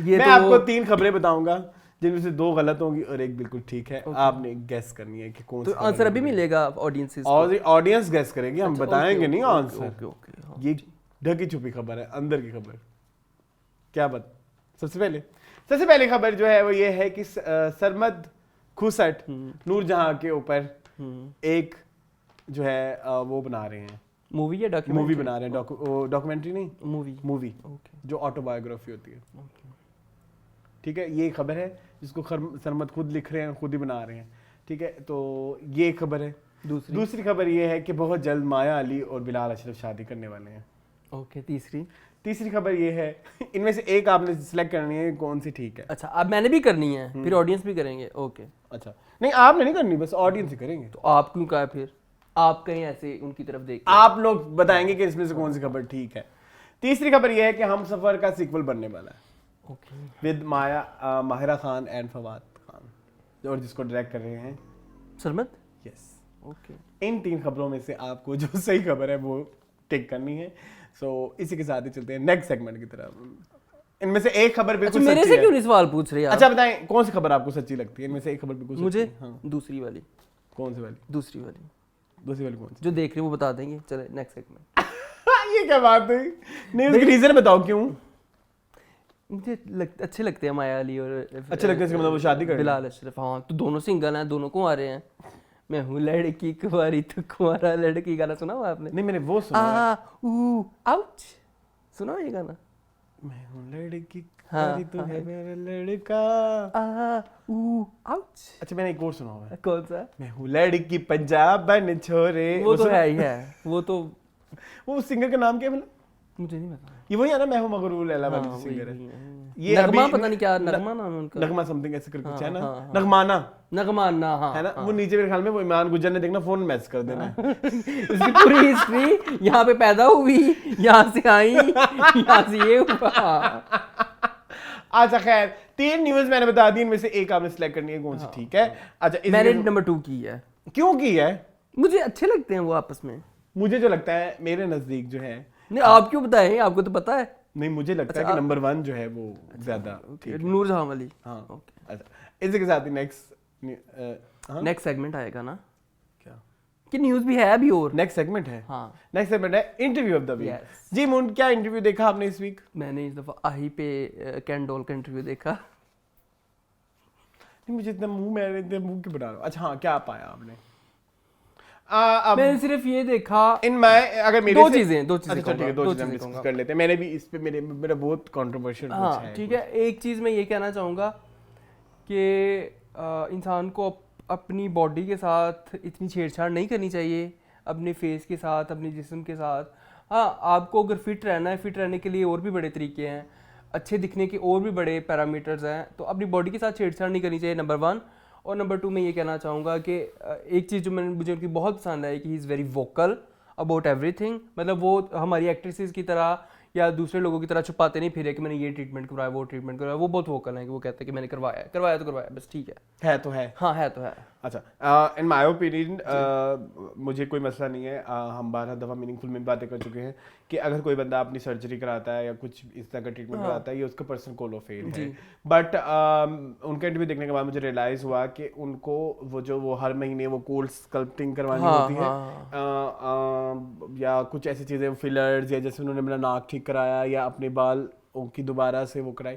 [SPEAKER 1] ये मैं आपको 3 खबरें बताऊंगा जिनमें से 2 गलत होंगी और एक बिल्कुल ठीक है। आपने गेस करनी है कि कौन सा।
[SPEAKER 2] तो आंसर अभी मिलेगा ऑडियंसेस को?
[SPEAKER 1] और ऑडियंस गेस करेगी, हम बताएंगे नहीं आंसर।
[SPEAKER 2] ओके ओके,
[SPEAKER 1] ये ढकी छुपी खबर है, अंदर की खबर। क्या बात? सबसे पहले खबर जो है वो ये है कि सरमद खुसट नूरजहां के ऊपर एक जो है वो बना रहे हैं
[SPEAKER 2] मूवी या डॉक्यूमेंट्री?
[SPEAKER 1] मूवी बना रहे हैं, डॉक्यूमेंट्री नहीं, मूवी
[SPEAKER 2] ओके,
[SPEAKER 1] जो ऑटोबायोग्राफी होती है। ठीक है, ये खबर है जिसको सरमद खुद लिख रहे हैं, खुद ही बना रहे हैं। ठीक है, तो ये खबर है। दूसरी खबर ये है कि बहुत जल्द माया अली और बिलाल अशरफ शादी करने वाले हैं।
[SPEAKER 2] ओके, तीसरी
[SPEAKER 1] खबर ये है, इनमें से एक आपने सिलेक्ट करनी है कौन सी ठीक है।
[SPEAKER 2] अच्छा, अब मैंने भी करनी है, फिर ऑडियंस भी करेंगे। ओके,
[SPEAKER 1] अच्छा नहीं आपने नहीं करनी, बस ऑडियंस ही करेंगे।
[SPEAKER 2] तो आप क्यों कहा फिर? आप कहीं ऐसे उनकी तरफ देख
[SPEAKER 1] आप लोग बताएंगे कि इसमें से कौन सी खबर ठीक है। तीसरी खबर यह है कि हम सफर का सीक्वल बनने वाला है विद माहिरा खान एंड फवाद खान, और जिसको डायरेक्ट कर रहे हैं
[SPEAKER 2] सरमद।
[SPEAKER 1] यस।
[SPEAKER 2] ओके,
[SPEAKER 1] इन 3 खबरों में से आपको जो सही खबर है वो टिक करनी है। सो इसी के साथ ही चलते हैं नेक्स्ट सेगमेंट की तरफ। इनमें से एक खबर बिल्कुल
[SPEAKER 2] अच्छा, मेरे
[SPEAKER 1] सच्ची
[SPEAKER 2] से
[SPEAKER 1] है।
[SPEAKER 2] क्यों नहीं सवाल पूछ रहे आप?
[SPEAKER 1] अच्छा बताएं कौन सी खबर आपको सच्ची लगती है? इनमें से एक खबर बिल्कुल
[SPEAKER 2] मुझे
[SPEAKER 1] सच्ची है। हाँ।
[SPEAKER 2] दूसरी वाली
[SPEAKER 1] कौन सी वाली?
[SPEAKER 2] दूसरी वाली
[SPEAKER 1] दूसरी वाली कौन सी?
[SPEAKER 2] जो देख रहे हो वो बता देंगे। चले नेक्स्ट सेगमेंट।
[SPEAKER 1] ये क्या बात है? नहीं उसकी रीजन बताओ क्यों
[SPEAKER 2] मुझे अच्छे लगते हैं माया अली और
[SPEAKER 1] अच्छे लगते हैं। इसका मतलब वो शादी कर रहे हैं?
[SPEAKER 2] बिलाल अशरफ। हाँ, तो दोनों सिंगल हैं, दोनों को आ रहे हैं। मैं हूँ लड़की कुंवारी तो कुंवारा लड़की, गाना सुना हुआ आपने?
[SPEAKER 1] नहीं मैंने वो सुना है।
[SPEAKER 2] आउच, सुना ये गाना?
[SPEAKER 1] मैं हूँ लड़की
[SPEAKER 2] हाँ,
[SPEAKER 1] कुंवारी तू है मेरा लड़का।
[SPEAKER 2] आउच।
[SPEAKER 1] अच्छा मैंने एक और सुना हुआ है।
[SPEAKER 2] कौन सा?
[SPEAKER 1] मैं हूँ लड़की पंजाब बन छोरे।
[SPEAKER 2] वो तो
[SPEAKER 1] सुना?
[SPEAKER 2] है ही है। वो तो
[SPEAKER 1] वो सिंगर का नाम क्या है मतलब?
[SPEAKER 2] मुझे नहीं पता।
[SPEAKER 1] ये वही है ना, मैं हूँ मगरूर लैला वाली
[SPEAKER 2] हाँ,
[SPEAKER 1] सिंगर
[SPEAKER 2] वही
[SPEAKER 1] है।
[SPEAKER 2] है।
[SPEAKER 1] ये
[SPEAKER 2] नगमा
[SPEAKER 1] अभी
[SPEAKER 2] पता नहीं क्या नगमा नाम है उनका।
[SPEAKER 1] नगमा समथिंग ऐसे करके कुछ है ना।
[SPEAKER 2] हाँ।
[SPEAKER 1] नगमाना
[SPEAKER 2] नगमा ना, हाँ
[SPEAKER 1] है ना। वो नीचे मेरे ख्याल में वो ईमान गुजर ने देखना फोन मैसेज कर देना है।
[SPEAKER 2] उसकी पूरी हिस्ट्री, यहाँ पे पैदा हुई, यहाँ से आई, यहाँ से ये हुआ।
[SPEAKER 1] अच्छा खैर 3 न्यूज़ मैंने बता दी, इनमें से एक आपने सिलेक्ट करनी है कौन सी ठीक है। अच्छा
[SPEAKER 2] मैंने नंबर 2 की है।
[SPEAKER 1] क्यों की है?
[SPEAKER 2] मुझे अच्छे लगते हैं वो आपस में।
[SPEAKER 1] मुझे जो लगता है मेरे नजदीक जो है,
[SPEAKER 2] नहीं आप क्यों बताएं, आपको तो पता है।
[SPEAKER 1] नहीं मुझे लगता है कि नंबर 1 जो है वो ज्यादा ठीक है।
[SPEAKER 2] नूरजहां वाली।
[SPEAKER 1] हाँ अच्छा इसी के साथ ही
[SPEAKER 2] नेक्स्ट सेगमेंट आएगा ना
[SPEAKER 1] क्या?
[SPEAKER 2] कि न्यूज़ भी है अभी और?
[SPEAKER 1] नेक्स्ट सेगमेंट है।
[SPEAKER 2] हाँ,
[SPEAKER 1] नेक्स्ट सेगमेंट है interview of the week.
[SPEAKER 2] Yes.
[SPEAKER 1] जी मून, क्या इंटरव्यू देखा आपने इस वीक?
[SPEAKER 2] मैंने इस दफा आही पे कैंडोल का इंटरव्यू देखा।
[SPEAKER 1] नहीं मुझे इतना मुंह क्यों बना रहा हूँ। अच्छा हाँ, क्या पाया आपने?
[SPEAKER 2] मैंने सिर्फ ये देखा
[SPEAKER 1] इन मैं अगर मेरे
[SPEAKER 2] दो
[SPEAKER 1] से-
[SPEAKER 2] चीजें
[SPEAKER 1] अच्छा, ठीक है
[SPEAKER 2] कहूंगा,
[SPEAKER 1] दो
[SPEAKER 2] दो
[SPEAKER 1] चीजें हम
[SPEAKER 2] चीजें
[SPEAKER 1] डिस्कस
[SPEAKER 2] कहूंगा।
[SPEAKER 1] कर लेते हैं। मैंने भी इस पे मेरा बहुत कंट्रोवर्शियल
[SPEAKER 2] हाँ
[SPEAKER 1] है।
[SPEAKER 2] ठीक है, एक चीज़ मैं ये कहना चाहूँगा कि इंसान को अपनी बॉडी के साथ इतनी छेड़छाड़ नहीं करनी चाहिए, अपने फेस के साथ, अपने जिस्म के साथ। हाँ, आपको अगर फिट रहना है, फिट रहने के लिए और भी बड़े तरीके हैं, अच्छे दिखने के और भी बड़े पैरामीटर्स हैं, तो अपनी बॉडी के साथ छेड़छाड़ नहीं करनी चाहिए, नंबर 1। और नंबर 2 मैं ये कहना चाहूँगा कि एक चीज़ जो मुझे उनकी बहुत पसंद है कि he is very vocal about everything. मतलब वो हमारी एक्ट्रेसेस की तरह या दूसरे लोगों की तरह छुपाते नहीं फिरे कि मैंने ये ट्रीटमेंट करवाया, वो ट्रीटमेंट करवाया। वो बहुत वोकल है कि वो कहते हैं कि मैंने करवाया तो करवाया, बस ठीक है
[SPEAKER 1] तो है।
[SPEAKER 2] हाँ है तो है।
[SPEAKER 1] अच्छा इन माय ओपिनियन मुझे कोई मसला नहीं है। हम 12 दफ़ा मीनिंगफुल में बातें कर चुके हैं कि अगर कोई बंदा अपनी सर्जरी कराता है या कुछ इस तरह का ट्रीटमेंट कराता है, ये उसका पर्सनल कॉल ऑफ फेम है। बट उनका इंटरव्यू देखने के बाद मुझे रियलाइज़ हुआ कि उनको वो हर महीने वो कोल्ड स्कल्पटिंग करवानी होती है या कुछ ऐसी चीज़ें, फिलर्स, या जैसे उन्होंने मेरा नाक ठीक कराया या अपने बाल की दोबारा से वो कराई,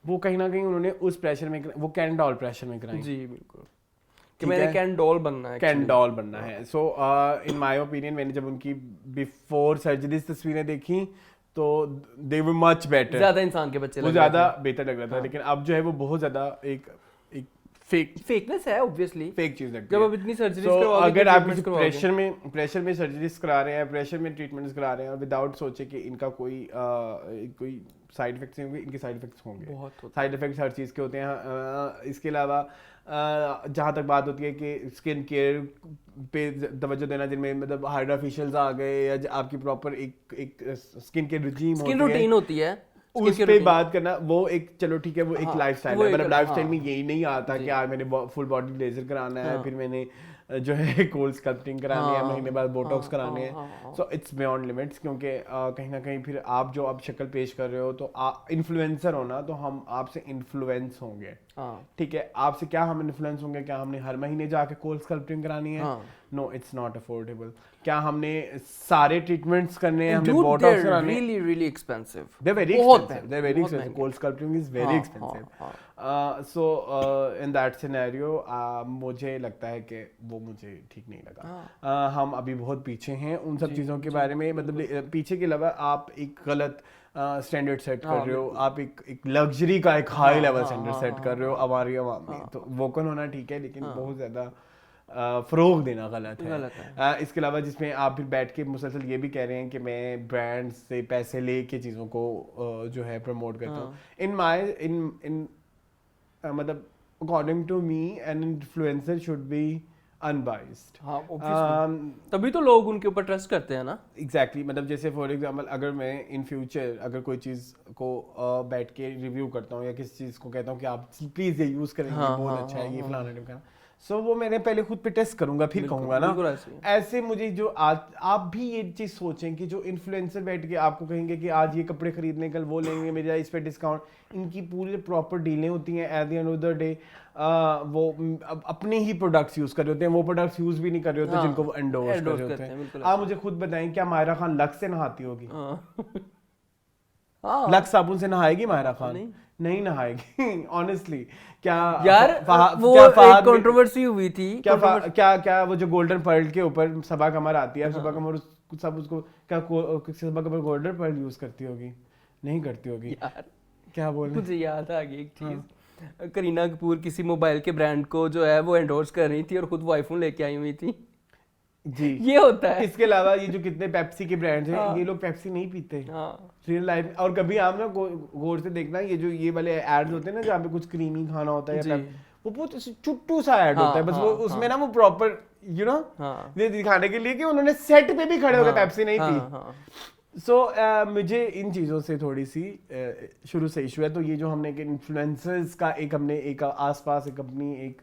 [SPEAKER 1] वो कहीं ना कहीं उन्होंने उस प्रेशर में, वो कैंडोल प्रेशर में कराई।
[SPEAKER 2] जी बिल्कुल, कि मैंने कैंडोल बनना है,
[SPEAKER 1] कैंडोल बनना है। सो इन माय ओपिनियन मैंने जब उनकी बिफोर सर्जरीज तस्वीरें देखी तो दे वर मच बेटर,
[SPEAKER 2] ज़्यादा इंसान के बच्चे
[SPEAKER 1] वो ज़्यादा बेहतर लग रहा था। लेकिन अब जो है वो बहुत ज़्यादा एक
[SPEAKER 2] फेकनेस है, ऑब्वियसली
[SPEAKER 1] फेक चीज लगती
[SPEAKER 2] जब
[SPEAKER 1] है।
[SPEAKER 2] आप इतनी सर्जरीज
[SPEAKER 1] करवाओगे, अगर आप किसी प्रेशर में सर्जरीज करा रहे हैं, प्रेशर में ट्रीटमेंट्स करा रहे हैं और विदाउट सोचे कि इनका कोई साइड इफेक्ट्स नहीं होंगे, इनके साइड इफेक्ट्स होंगे। साइड इफेक्ट्स हर चीज़ के होते हैं। इसके अलावा जहाँ तक बात होती है कि स्किन केयर पे तवज्जो देना, जिनमें मतलब हाइड्रा फेशियल्स आ गए या आपकी प्रॉपर एक स्किन केयर रूटीन
[SPEAKER 2] होती है,
[SPEAKER 1] उस पे बात करना, वो एक चलो ठीक है, वो एक लाइफस्टाइल है। मतलब लाइफस्टाइल में यही नहीं आता कि आज मैंने फुल बॉडी लेजर कराना है, फिर मैंने जो है कोल्ड स्कल्पटिंग करानी है, महीने बाद बोटॉक्स कराने हैं। सो इट्स बियॉन्ड लिमिट्स, क्योंकि कहीं ना कहीं फिर आप जो अब शक्ल पेश कर रहे हो तो इन्फ्लुएंसर हो ना, तो हम आपसे इन्फ्लुएंस होंगे। ठीक है, आपसे क्या हम इन्फ्लुएंस होंगे? क्या हमने हर महीने जाके कोल्ड स्कल्पटिंग करानी है? No, it's not affordable. क्या हमने सारे ट्रीटमेंट्स करने हैं? हमने बोटॉक्स कराने हैं?
[SPEAKER 2] really expensive.
[SPEAKER 1] They're very expensive. Cold sculpting is very expensive. So in that scenario मुझे लगता है कि वो मुझे ठीक नहीं लगा। हम अभी बहुत पीछे हैं उन सब चीज़ों के बारे में। मतलब पीछे के अलावा आप एक गलत स्टैंडर्ड सेट कर रहे हो, आप एक लग्जरी का एक हाई लेवल स्टैंडर्ड सेट कर रहे हो हमारी आवाम में। तो वोकल होना ठीक है, लेकिन बहुत ज़्यादा फ़रोग देना गलत है। इसके अलावा जिसमें आप फिर बैठ के मुसलसल ये भी कह रहे हैं कि मैं ब्रांड से पैसे ले के चीज़ों को जो है प्रमोट करता हूँ। मतलब according to me an influencer should be unbiased.
[SPEAKER 2] हाँ obviously। तभी तो लोग उनके ऊपर ट्रस्ट करते हैं ना।
[SPEAKER 1] एग्जैक्टली मतलब जैसे फॉर एग्जांपल अगर मैं इन फ्यूचर अगर कोई चीज़ को बैठ के रिव्यू करता हूँ या किसी चीज़ को कहता हूँ कि आप प्लीज़ ये यूज़ करेंगे बहुत अच्छा है ये फलाना ढिमकाना, सो वो मैंने पहले खुद पे टेस्ट करूंगा फिर कहूंगा ना। ऐसे मुझे जो आज आप भी ये चीज़ सोचें कि जो इन्फ्लुएंसर बैठ के आपको कहेंगे कि आज ये कपड़े खरीदने कल वो लेंगे मेरा इस पे डिस्काउंट, इनकी पूरी प्रॉपर डीलें होती हैं। At the end of the day वो अपने ही प्रोडक्ट्स यूज कर रहे होते हैं, वो प्रोडक्ट्स यूज भी नहीं कर रहे होते जिनको वो एंडोर्स कर रहे होते हैं। आप मुझे खुद बताएं क्या मायरा खान लक्स से नहाती होगी? लक्स साबुन से नहाएगी मायरा खान? नहीं नहाएगी ऑनेस्टली। क्या
[SPEAKER 2] यार वो एक कंट्रोवर्सी हुई थी
[SPEAKER 1] क्या वो जो गोल्डन पर्ल के ऊपर सबा कमर आती है, सबा कमर सब उसको क्या सबा कमर गोल्डन पर्ल यूज करती होगी? नहीं करती होगी
[SPEAKER 2] यार।
[SPEAKER 1] क्या बोल
[SPEAKER 2] मुझे याद आ गई एक चीज, करीना कपूर किसी मोबाइल के ब्रांड को जो है वो एंडोर्स कर रही थी और खुद वो आईफोन लेके आई हुई थी
[SPEAKER 1] जी।
[SPEAKER 2] ये होता है।
[SPEAKER 1] इसके अलावा ये जो कितने पेप्सी के ब्रांड्स हैं ये लोग पेप्सी नहीं पीते रियल लाइफ। और कभी आप ना गौर से देखना ये जो ये वाले एड्स होते हैं ना जहाँ पे कुछ क्रीमी खाना होता है या वो बहुत चुट्टू सा ऐड होता है बस, वो उसमें ना वो प्रॉपर यू नो ये दिखाने के लिए कि उन्होंने सेट पे भी खड़े होकर पेप्सी नहीं पी। सो मुझे इन चीज़ों से थोड़ी सी शुरू से इशू है। तो ये जो हमने इन्फ्लुएंसर्स का हमने एक आसपास एक अपनी एक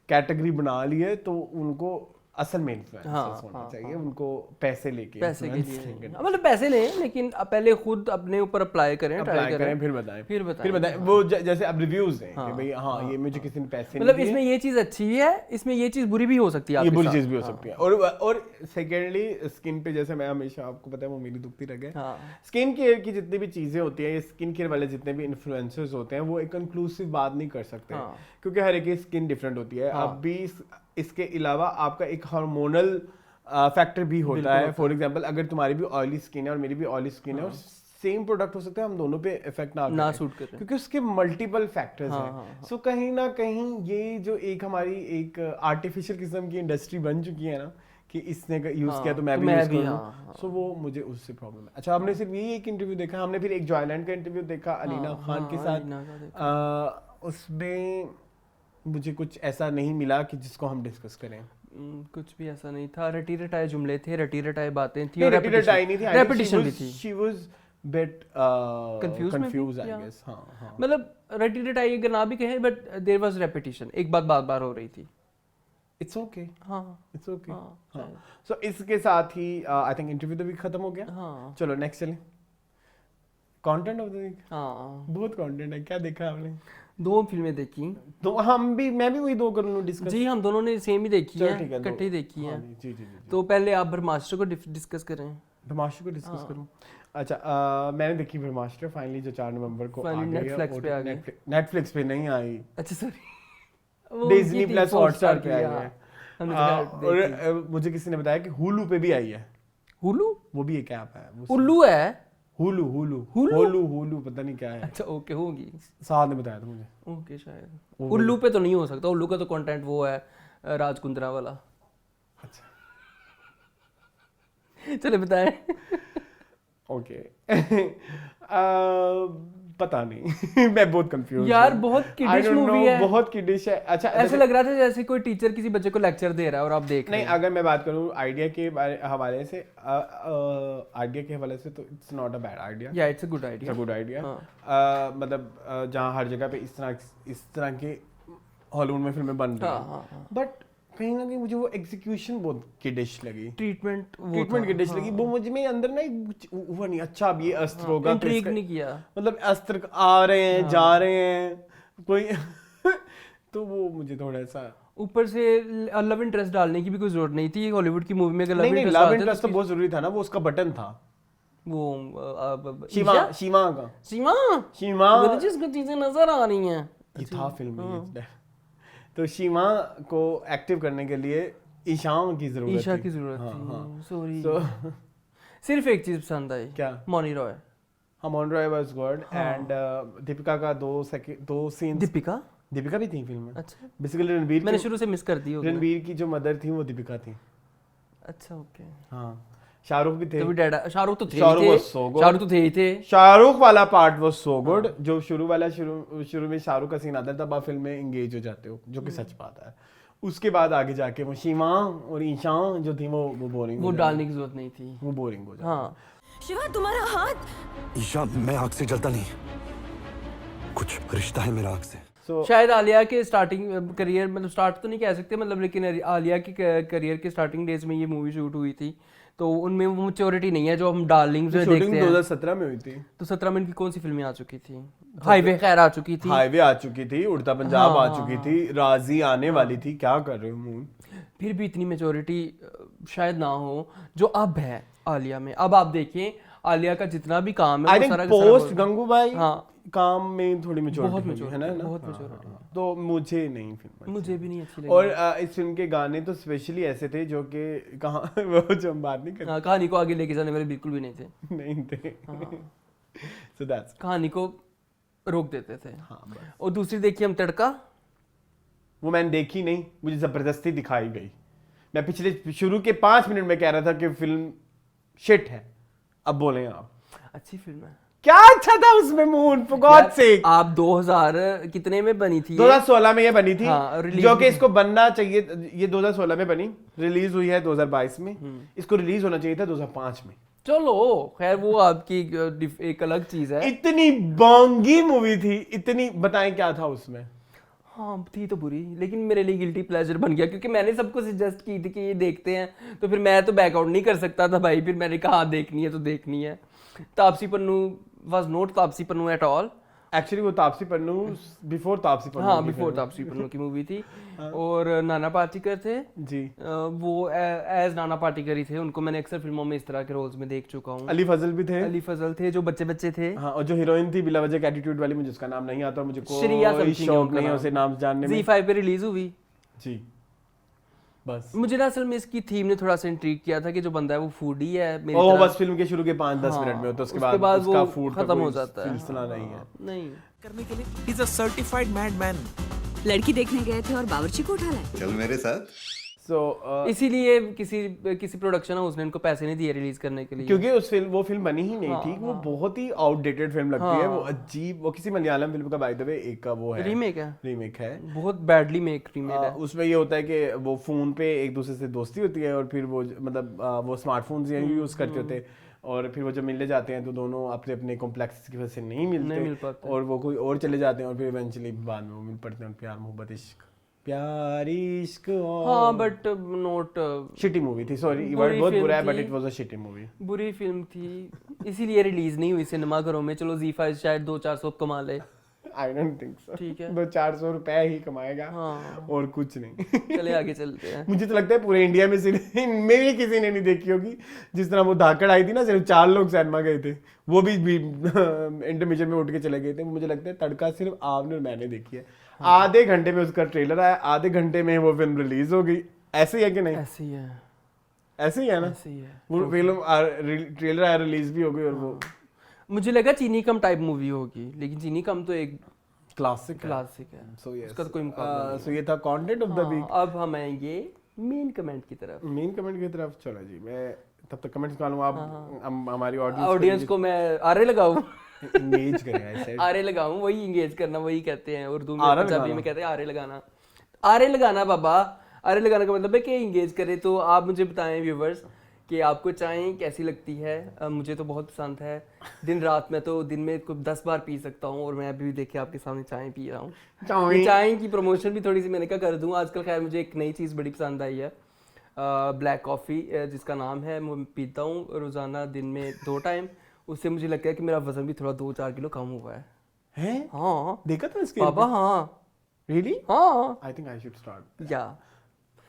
[SPEAKER 1] कैटेगरी बना ली है, तो उनको असल में इन्फ्लुएंसर्स होना चाहिए, उनको पैसे लेके
[SPEAKER 2] पैसे के लिए मतलब पैसे लें लेकिन पहले खुद अपने ऊपर अप्लाई करें
[SPEAKER 1] फिर बताएं वो जैसे अब रिव्यूज हैं कि भाई हाँ ये मुझे किसी ने पैसे
[SPEAKER 2] मतलब इसमें ये चीज अच्छी है, इसमें ये चीज बुरी भी हो सकती है,
[SPEAKER 1] ये बुरी चीज भी हो सकती है। और सेकेंडली स्किन पे जैसे मैं हमेशा आपको पता है वो मेरी दुखती रह गई स्किन केयर की जितनी भी चीजें होती है, स्किन केयर वाले जितने भी इन्फ्लुएंसर्स होते हैं वो एक कंक्लूसिव बात नहीं कर सकते क्योंकि हर एक की स्किन डिफरेंट होती है। अब भी इसके अलावा आपका एक हार्मोनल फैक्टर भी होता है। फॉर एग्जांपल अगर तुम्हारी भी ऑयली स्किन है और मेरी भी ऑयली स्किन है और सेम प्रोडक्ट हो सकता है हम दोनों पे इफेक्ट ना सूट करे क्योंकि उसके मल्टीपल फैक्टर्स हैं। सो कहीं ना कहीं ये जो एक हमारी एक आर्टिफिशियल किस्म की इंडस्ट्री बन चुकी है ना कि इसने यूज किया तो मैं भी यूज करूं, सो वो मुझे उससे प्रॉब्लम है। अच्छा हमने सिर्फ यही एक इंटरव्यू देखा, हमने फिर एक जॉयलैंड का इंटरव्यू देखा अलीना खान के साथ। उसमें मुझे कुछ ऐसा नहीं मिला कि जिसको हम डिस्कस करें।
[SPEAKER 2] कुछ भी ऐसा नहीं था, रटी रटाए जुमले थे, रटी रटाए बातें थी
[SPEAKER 1] और रेपिटेशन
[SPEAKER 2] भी थी।
[SPEAKER 1] She was bit confuse I guess. हां
[SPEAKER 2] मतलब रटी रटाई अगर ना भी कहें बट देयर वाज रेपिटेशन, एक बात बार-बार हो रही थी।
[SPEAKER 1] It's okay it's okay.
[SPEAKER 2] So
[SPEAKER 1] इसके साथ ही आई थिंक इंटरव्यू तो भी खत्म हो गया। चलो नेक्स्ट चलें। Content of the week. बहुत कंटेंट है। क्या देखा आपने?
[SPEAKER 2] 2 फिल्में देखी।
[SPEAKER 1] तो मैं भी वही 2 कर लूं डिस्कस।
[SPEAKER 2] जी हम दोनों ने सेम ही देखी है, इकट्ठे देखी है।
[SPEAKER 1] जी।
[SPEAKER 2] तो पहले आप ब्रह्मास्त्र को डिस्कस करें।
[SPEAKER 1] ब्रह्मास्त्र को डिस्कस करूं? अच्छा मैंने देखी ब्रह्मास्त्र फाइनली जो 4 नवंबर को आ गई है। नेटफ्लिक्स पे नहीं आई।
[SPEAKER 2] अच्छा सॉरी
[SPEAKER 1] डिज्नी प्लस हॉटस्टार पे आई है। और मुझे किसी ने बताया कि हुलू पे भी आई है।
[SPEAKER 2] हुलू
[SPEAKER 1] वो भी एक ऐप है।
[SPEAKER 2] हुलू है
[SPEAKER 1] हुलू पता नहीं क्या है।
[SPEAKER 2] अच्छा ओके होगी,
[SPEAKER 1] साथ ने बताया था मुझे।
[SPEAKER 2] ओके शायद उल्लू पे तो नहीं हो सकता, उल्लू का तो कंटेंट वो है राज कुंद्रा वाला।
[SPEAKER 1] अच्छा
[SPEAKER 2] चले बताएं।
[SPEAKER 1] ओके पता नहीं मैं बहुत कंफ्यूज
[SPEAKER 2] यार बहुत किडिश मूवी है,
[SPEAKER 1] बहुत किडिश है। अच्छा
[SPEAKER 2] ऐसे लग रहा था जैसे कोई टीचर किसी बच्चे को लेक्चर दे रहा है और आप देख रहे हैं।
[SPEAKER 1] नहीं अगर मैं बात करूं आइडिया के हवाले से तो it's not a bad idea.
[SPEAKER 2] या इट्स अ गुड आइडिया।
[SPEAKER 1] मतलब जहां हर जगह पे इस तरह के हॉलीवुड में फिल्में बन रही हैं बट कहीं ना कहीं मुझे वो एग्जीक्यूशन बहुत किडिश लगी।
[SPEAKER 2] ट्रीटमेंट
[SPEAKER 1] किडिश लगी। वो मुझे में अंदर ना वो नहीं अच्छा अब ये अस्त्र होगा
[SPEAKER 2] इंट्रिग नहीं किया, मतलब
[SPEAKER 1] अस्त्र आ रहे हैं जा रहे हैं कोई तो वो मुझे थोड़ा सा
[SPEAKER 2] ऊपर से लव इंटरेस्ट डालने की भी कोई जरूरत नहीं थी हॉलीवुड की मूवी में। अगर
[SPEAKER 1] लव इंटरेस्ट तो बहुत जरूरी था ना, वो उसका बटन था
[SPEAKER 2] वो
[SPEAKER 1] शीमा
[SPEAKER 2] जिसको चीजें नजर आ रही हैं
[SPEAKER 1] ये था फिल्म में। तो शीमा को एक्टिव करने के लिए ईशा की जरूरत
[SPEAKER 2] थी। सॉरी सिर्फ एक चीज पसंद आई।
[SPEAKER 1] क्या?
[SPEAKER 2] मौनी रॉय।
[SPEAKER 1] हाँ Mouni Roy was good and Deepika का 2 सीन्स। दीपिका भी थी फिल्म में। अच्छा बेसिकली रणबीर
[SPEAKER 2] मैंने शुरू से मिस कर दी होगी।
[SPEAKER 1] रणबीर की जो मदर थी वो दीपिका थी।
[SPEAKER 2] अच्छा ओके।
[SPEAKER 1] हाँ शाहरुख भी थे।
[SPEAKER 2] शाहरुख तो थे ही थे।
[SPEAKER 1] शाहरुख वाला पार्ट वाज सो गुड। जो शुरू में शाहरुख का सीन आता है तब आप फिल्म में एंगेज हो जाते हो जो कि सच बात है। उसके बाद आगे जाके वो शिवा और ईशा जो थी वो बोरिंग,
[SPEAKER 2] वो डालने की जरूरत नहीं थी,
[SPEAKER 1] वो बोरिंग हो जाती।
[SPEAKER 2] हाँ।
[SPEAKER 5] शिवा तुम्हारा हाथ।
[SPEAKER 6] ईशा मैं आग से जलता नहीं, कुछ रिश्ता है मेरा आग से।
[SPEAKER 2] शायद आलिया के स्टार्टिंग करियर, मतलब स्टार्ट तो नहीं कह सकते मतलब, लेकिन आलिया के करियर के स्टार्टिंग डेज में ये मूवी शूट हुई थी, तो उनमें वो मैच्योरिटी नहीं है जो हम डार्लिंग्स में देखते हैं।
[SPEAKER 1] 2017 में हुई थी,
[SPEAKER 2] तो 17 में इनकी कौन सी फिल्में आ चुकी थी? हाईवे खैर आ चुकी थी,
[SPEAKER 1] हाईवे आ चुकी थी, उड़ता पंजाब आ चुकी थी, राजी आने वाली थी। क्या कर रहे हो मून?
[SPEAKER 2] फिर भी इतनी मैच्योरिटी शायद ना हो जो अब है आलिया में। अब आप देखें आलिया का जितना भी काम है वो सारा
[SPEAKER 1] पोस्ट गंगूबाई
[SPEAKER 2] हाँ
[SPEAKER 1] काम में थोड़ी मैच्योरिटी
[SPEAKER 2] बहुत मैच्योर
[SPEAKER 1] है ना,
[SPEAKER 2] बहुत मैच्योरिटी।
[SPEAKER 1] तो मुझे नहीं फिल्म,
[SPEAKER 2] मुझे भी नहीं अच्छी लगी।
[SPEAKER 1] और इस फिल्म के गाने तो स्पेशली ऐसे थे जो कि कहाँ वो जो हम बात नहीं करते,
[SPEAKER 2] हाँ, कहानी को आगे लेके जाने वाले बिल्कुल भी नहीं थे,
[SPEAKER 1] नहीं थे। So that's
[SPEAKER 2] कहानी को रोक देते थे।
[SPEAKER 1] हाँ बस।
[SPEAKER 2] और दूसरी देखिए हम तड़का,
[SPEAKER 1] वो मैंने देखी नहीं, मुझे जबरदस्ती दिखाई गई। मैं पिछले शुरू के 5 मिनट में कह रहा था कि फिल्म शिट है, अब बोले आप।
[SPEAKER 2] अच्छी फिल्म है।
[SPEAKER 1] क्या अच्छा था उसमें मून, फॉर गॉड सेक।
[SPEAKER 2] आप 2000 कितने में बनी थी?
[SPEAKER 1] 2016 में ये बनी थी,
[SPEAKER 2] हाँ,
[SPEAKER 1] जो कि इसको बनना चाहिए, ये 2016 में बनी, रिलीज हुई है 2022 में, इसको रिलीज होना चाहिए था 2005 में।
[SPEAKER 2] चलो खैर वो आपकी एक अलग चीज है।
[SPEAKER 1] इतनी बोंगी मूवी थी, इतनी, बताएं क्या था उसमें?
[SPEAKER 2] हाँ थी तो बुरी, लेकिन मेरे लिए गिल्टी प्लेजर बन गया क्योंकि मैंने सबको सजेस्ट की थी कि ये देखते हैं, तो फिर मैं तो बैकआउट नहीं कर सकता था भाई, फिर मैंने कहा हाँ देखनी है तो देखनी है। Taapsee Pannu was not Taapsee Pannu at all.
[SPEAKER 1] Actually वो तापसी पन्नू बिफोर तापसी पन्नू,
[SPEAKER 2] हाँ बिफोर तापसी पन्नू की मूवी थी। और नाना पाटेकर थे
[SPEAKER 1] जी,
[SPEAKER 2] वो एज नाना पाटेकर ही थे, उनको मैंने अक्सर फिल्मों में इस तरह के रोल्स में देख चुका हूँ।
[SPEAKER 1] अली फजल भी थे,
[SPEAKER 2] अली फजल थे जो बच्चे बच्चे थे।
[SPEAKER 1] हाँ, और जो हीरोइन थी बिला वजह एटीट्यूड वाली, मुझे उसका नाम नहीं आता, मुझे
[SPEAKER 2] श्रेया
[SPEAKER 1] कोई
[SPEAKER 2] something
[SPEAKER 1] शौक
[SPEAKER 2] उनका
[SPEAKER 1] नहीं है
[SPEAKER 2] नाम।
[SPEAKER 1] उसे नाम जानने में।
[SPEAKER 2] Z5 पे रिलीज हुई
[SPEAKER 1] जी, बस।
[SPEAKER 2] मुझे ना असल में इसकी थीम ने थोड़ा सा इंट्रिग किया था कि जो बंदा है वो फूडी है मेरी
[SPEAKER 1] ओ
[SPEAKER 2] तरह।
[SPEAKER 1] बस फिल्म के शुरू के 5-10
[SPEAKER 2] हाँ,
[SPEAKER 1] मिनट में होता है, उसके
[SPEAKER 2] उसके
[SPEAKER 1] बाद
[SPEAKER 2] बाद
[SPEAKER 1] उसका
[SPEAKER 2] वो
[SPEAKER 1] फूड
[SPEAKER 2] खत्म हो जाता है।
[SPEAKER 1] सिलसिला नहीं है।
[SPEAKER 2] नहीं
[SPEAKER 7] करने के लिए he is a certified madman.
[SPEAKER 5] लड़की देखने गए थे और बावर्ची को उठा लाए।
[SPEAKER 6] चल मेरे साथ।
[SPEAKER 1] सो
[SPEAKER 2] इसीलिए किसी प्रोडक्शन हाउस ने इनको पैसे नहीं दिए रिलीज करने के लिए,
[SPEAKER 1] क्योंकि वो फिल्म बनी ही नहीं थी, वो बहुत ही आउटडेटेड फिल्म लगती है, वो अजीब, वो किसी मलयालम फिल्म का बाय द वे एक का वो है, रीमेक है,
[SPEAKER 2] बहुत बैडली मेक रीमेक है।
[SPEAKER 1] उसमें ये होता है कि वो फोन पे एक दूसरे से दोस्ती होती है, और फिर वो मतलब वो स्मार्टफोन्स यूज करते होते हैं, और फिर वो जब मिलने जाते हैं तो दोनों अपने अपने कॉम्प्लेक्स की वजह से नहीं मिल
[SPEAKER 2] पाते,
[SPEAKER 1] और वो कोई और चले जाते हैं, और फिर इवेंचुअली बाद में वो मिल पड़ते हैं, प्यार मोहब्बत इश्क, प्यार इश्क।
[SPEAKER 2] हाँ बट नॉट
[SPEAKER 1] शिटी मूवी थी, सॉरी वर्ड बहुत बुरा है, but it was a shitty movie.
[SPEAKER 2] बुरी फिल्म थी, इसीलिए रिलीज नहीं हुई सिनेमा घरों में। चलो Z5 शायद 200-400 कमा ले,
[SPEAKER 1] आई डोंट थिंक सो,
[SPEAKER 2] ठीक है
[SPEAKER 1] 200-400 रुपए ही कमाएगा,
[SPEAKER 2] हाँ
[SPEAKER 1] और कुछ नहीं।
[SPEAKER 2] चले आगे चलते हैं।
[SPEAKER 1] मुझे तो लगता है पूरे इंडिया में सिर्फ में भी किसी ने नहीं देखी होगी, जिस तरह वो धाकड़ आई थी ना, सिर्फ 4 लोग सिनेमा गए थे, वो भी इंटरमिशन में उठ के चले गए थे। मुझे लगता है तड़का सिर्फ आपने और मैंने देखी है। आधे घंटे में उसका ट्रेलर आया, आधे घंटे में वो फिल्म रिलीज हो गई। ऐसे ही है कि नहीं?
[SPEAKER 2] ऐसे ही है,
[SPEAKER 1] ऐसे ही है ना,
[SPEAKER 2] ऐसे ही है।
[SPEAKER 1] वो फिल्म ट्रेलर आया, रिलीज भी हो गई, और वो
[SPEAKER 2] मुझे लगा चीनी कम टाइप मूवी होगी, लेकिन चीनी कम तो एक
[SPEAKER 1] क्लासिक
[SPEAKER 2] है।
[SPEAKER 1] सो यस,
[SPEAKER 2] उसका तो कोई मुकाबला नहीं।
[SPEAKER 1] सो ये था कंटेंट ऑफ द वीक।
[SPEAKER 2] अब हम आएंगे मेन कमेंट की तरफ।
[SPEAKER 1] मेन कमेंट की तरफ चलो जी, मैं तब तक कमेंट्स निकालूँ, आप हमारी
[SPEAKER 2] ऑडियंस को मैं आरे लगाऊं,
[SPEAKER 1] एंगेज करें, आई सेड
[SPEAKER 2] आरे लगाऊं, वही एंगेज करना, वही कहते हैं उर्दू में, पंजाबी में कहते हैं आरे लगाना। आरे लगाना बाबा, आरे लगाने का मतलब है कि एंगेज करे। तो आप मुझे बताएं व्यूवर्स कि आपको चाय कैसी लगती है? मुझे तो बहुत पसंद है, दिन रात में तो दिन में 10 बार पी सकता हूँ, और मैं अभी भी देखिए आपके सामने चाय पी रहा हूँ। चाय की प्रमोशन भी थोड़ी सी मैंने कहा कर दूँ आजकल। खैर मुझे एक नई चीज़ बड़ी पसंद आई है, ब्लैक कॉफ़ी जिसका नाम है, मैं पीता हूँ रोज़ाना दिन में 2 टाइम। उससे मुझे लगता है कि मेरा वजन भी थोड़ा 2-4 किलो कम हुआ है। हाँ
[SPEAKER 1] देखा था इसके
[SPEAKER 2] बाबा, हाँ
[SPEAKER 1] रियली,
[SPEAKER 2] हाँ
[SPEAKER 1] I think I should start.
[SPEAKER 2] या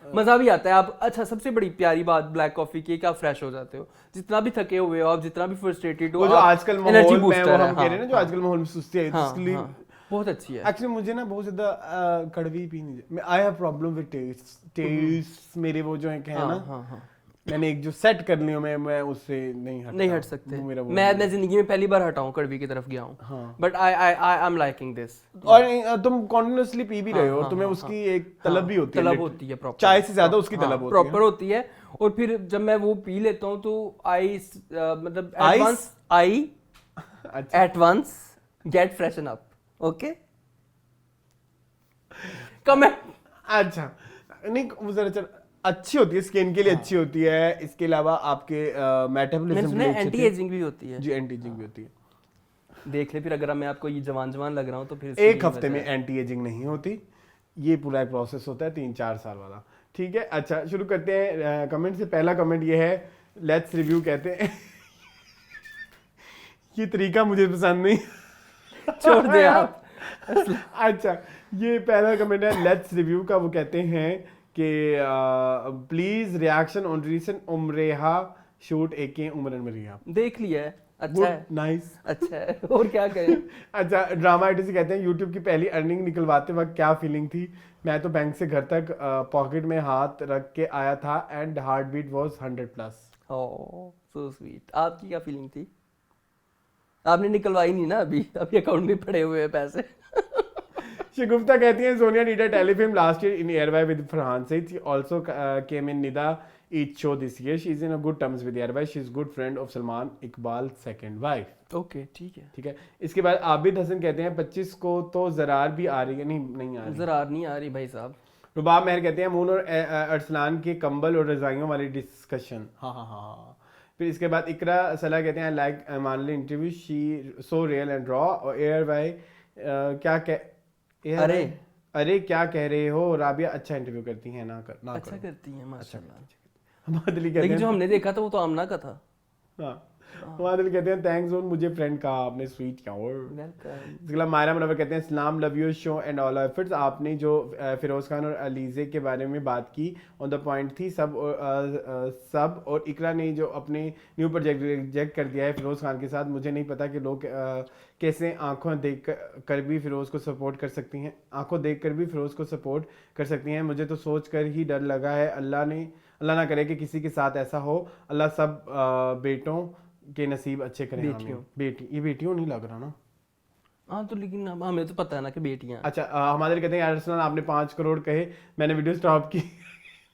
[SPEAKER 2] मजा भी आता है। आप अच्छा, सबसे बड़ी प्यारी बात ब्लैक कॉफी की है कि आप फ्रेश हो जाते हो, जितना भी थके हुए हो आप, जितना भी फ्रस्ट्रेटेड हो,
[SPEAKER 1] वो जो आजकल माहौल में वो हम
[SPEAKER 2] है,
[SPEAKER 1] कह रहे हैं ना, जो आजकल माहौल में सुस्ती है, इसके लिए
[SPEAKER 2] बहुत अच्छी है।
[SPEAKER 1] एक्चुअली मुझे ना बहुत ज्यादा कड़वी पीनी, मैं I have problem with taste मेरे वो जो है क्या है ना, मैंने एक जो सेट कर ली हूं, मैं उससे नहीं हट सकते।
[SPEAKER 2] मैं जिंदगी में पहली बार हटा हूं, कड़वी की तरफ गया हूं, but I am liking this.
[SPEAKER 1] और तुम कॉन्टिन्यूअसली पी भी रहे हो, और तुम्हें उसकी एक तलब भी होती है,
[SPEAKER 2] तलब होती है प्रॉपर,
[SPEAKER 1] चाय से ज्यादा उसकी तलब होती है,
[SPEAKER 2] प्रॉपर होती है। और फिर जब मैं वो पी लेता हूं तो आई मतलब at once get freshen up. Okay comment,
[SPEAKER 1] अच्छा नहीं वो जरा अच्छी होती है, स्किन के लिए अच्छी होती है, इसके अलावा आपके मेटाबॉलिज्म
[SPEAKER 2] मैंने
[SPEAKER 1] के
[SPEAKER 2] सुना
[SPEAKER 1] लिए
[SPEAKER 2] है
[SPEAKER 1] अच्छी
[SPEAKER 2] एंटी
[SPEAKER 1] होती
[SPEAKER 2] एजिंग भी होती है
[SPEAKER 1] है। जी एंटी एजिंग भी होती है।
[SPEAKER 2] देख ले फिर अगर मैं आपको ये जवान जवान लग रहा हूँ तो फिर इसकी
[SPEAKER 1] एक
[SPEAKER 2] यही
[SPEAKER 1] हफ्ते
[SPEAKER 2] वजह
[SPEAKER 1] में
[SPEAKER 2] है।
[SPEAKER 1] एंटी एजिंग नहीं होती, ये पूरा एक प्रोसेस होता है 3-4 साल वाला। ठीक है, अच्छा शुरू करते हैं कमेंट से। पहला कमेंट ये है, लेट्स रिव्यू कहते हैं ये तरीका मुझे पसंद नहीं
[SPEAKER 2] छोड़ दे आप।
[SPEAKER 1] अच्छा ये पहला कमेंट है लेट्स रिव्यू का, वो कहते हैं कि प्लीज रिएक्शन ऑन रीसेंट उमरेहा शूट एके उमरन मरिया।
[SPEAKER 2] देख लिया है, अच्छा है,
[SPEAKER 1] नाइस
[SPEAKER 2] अच्छा है, और क्या करें।
[SPEAKER 1] अच्छा ड्रामा आर्टिस्ट कहते हैं यूट्यूब की पहली अर्निंग निकलवाते वक्त क्या फीलिंग थी, मैं तो बैंक से घर तक पॉकेट में हाथ रख के आया था and heart beat was 100+।
[SPEAKER 2] Oh so sweet. आपकी क्या फीलिंग थी? आपने निकलवाई नहीं ना अभी अकाउंट में पड़े हुए हैं पैसे।
[SPEAKER 1] शगुफ्ता कहती हैं Sonia did a telefilm last year in Airway with Farhan Said. She also came in Nida each show this year. She is in a good terms with Airway. She is good friend of Salman Iqbal's second wife.
[SPEAKER 2] Okay ठीक है।
[SPEAKER 1] ठीक है, इसके बाद आबिद हसन कहते हैं 25 को तो जरार भी आ रही है, नहीं आ रही।
[SPEAKER 2] जरार नहीं आ रही भाई साहब।
[SPEAKER 1] रुबाब मेहर कहते हैं मून और अरसलान के कंबल और रजाइयों वाली डिस्कशन। हाँ। फिर इसके बाद इकरा सलाह कहते हैं लाइक मानली interview she so real and raw. और एयर वाई क्या अरे क्या कह रहे हो, राबिया अच्छा इंटरव्यू करती हैं, ना
[SPEAKER 2] अच्छा
[SPEAKER 1] करो।
[SPEAKER 2] करती हैं माशाल्लाह।
[SPEAKER 1] मादली कहते
[SPEAKER 2] लेकिन
[SPEAKER 1] हैं
[SPEAKER 2] जो हमने देखा था वो तो आमना का था।
[SPEAKER 1] हाँ मादली कहते हैं थैंक्स ऑन मुझे फ्रेंड कहा आपने, स्वीट क्या और
[SPEAKER 2] वेलकम।
[SPEAKER 1] इसके अलावा मायरा मुनव्वर कहते हैं सलाम love your show and all efforts. आपने जो फिरोज खान और अलीजे के बारे में बात की ऑन द पॉइंट थी सब और इकरा ने जो अपने न्यू प्रोजेक्ट रिजेक्ट कर दिया है फिरोज खान के साथ। मुझे नहीं पता कि लोग कैसे आंखों देख कर भी फिरोज को सपोर्ट कर सकती हैं, आंखों देख कर भी फिरोज को सपोर्ट कर सकती हैं। मुझे तो सोच कर ही डर लगा है, अल्लाह ना करे कि किसी के साथ ऐसा हो। अल्लाह सब बेटों के नसीब अच्छे करें। ये बेटियों नहीं लग रहा ना।
[SPEAKER 2] हाँ तो लेकिन हमें तो पता है ना कि बेटियां।
[SPEAKER 1] अच्छा हमारे कहते हैं यार अरसलान आपने 5 करोड़ कहे, मैंने वीडियो स्टॉप की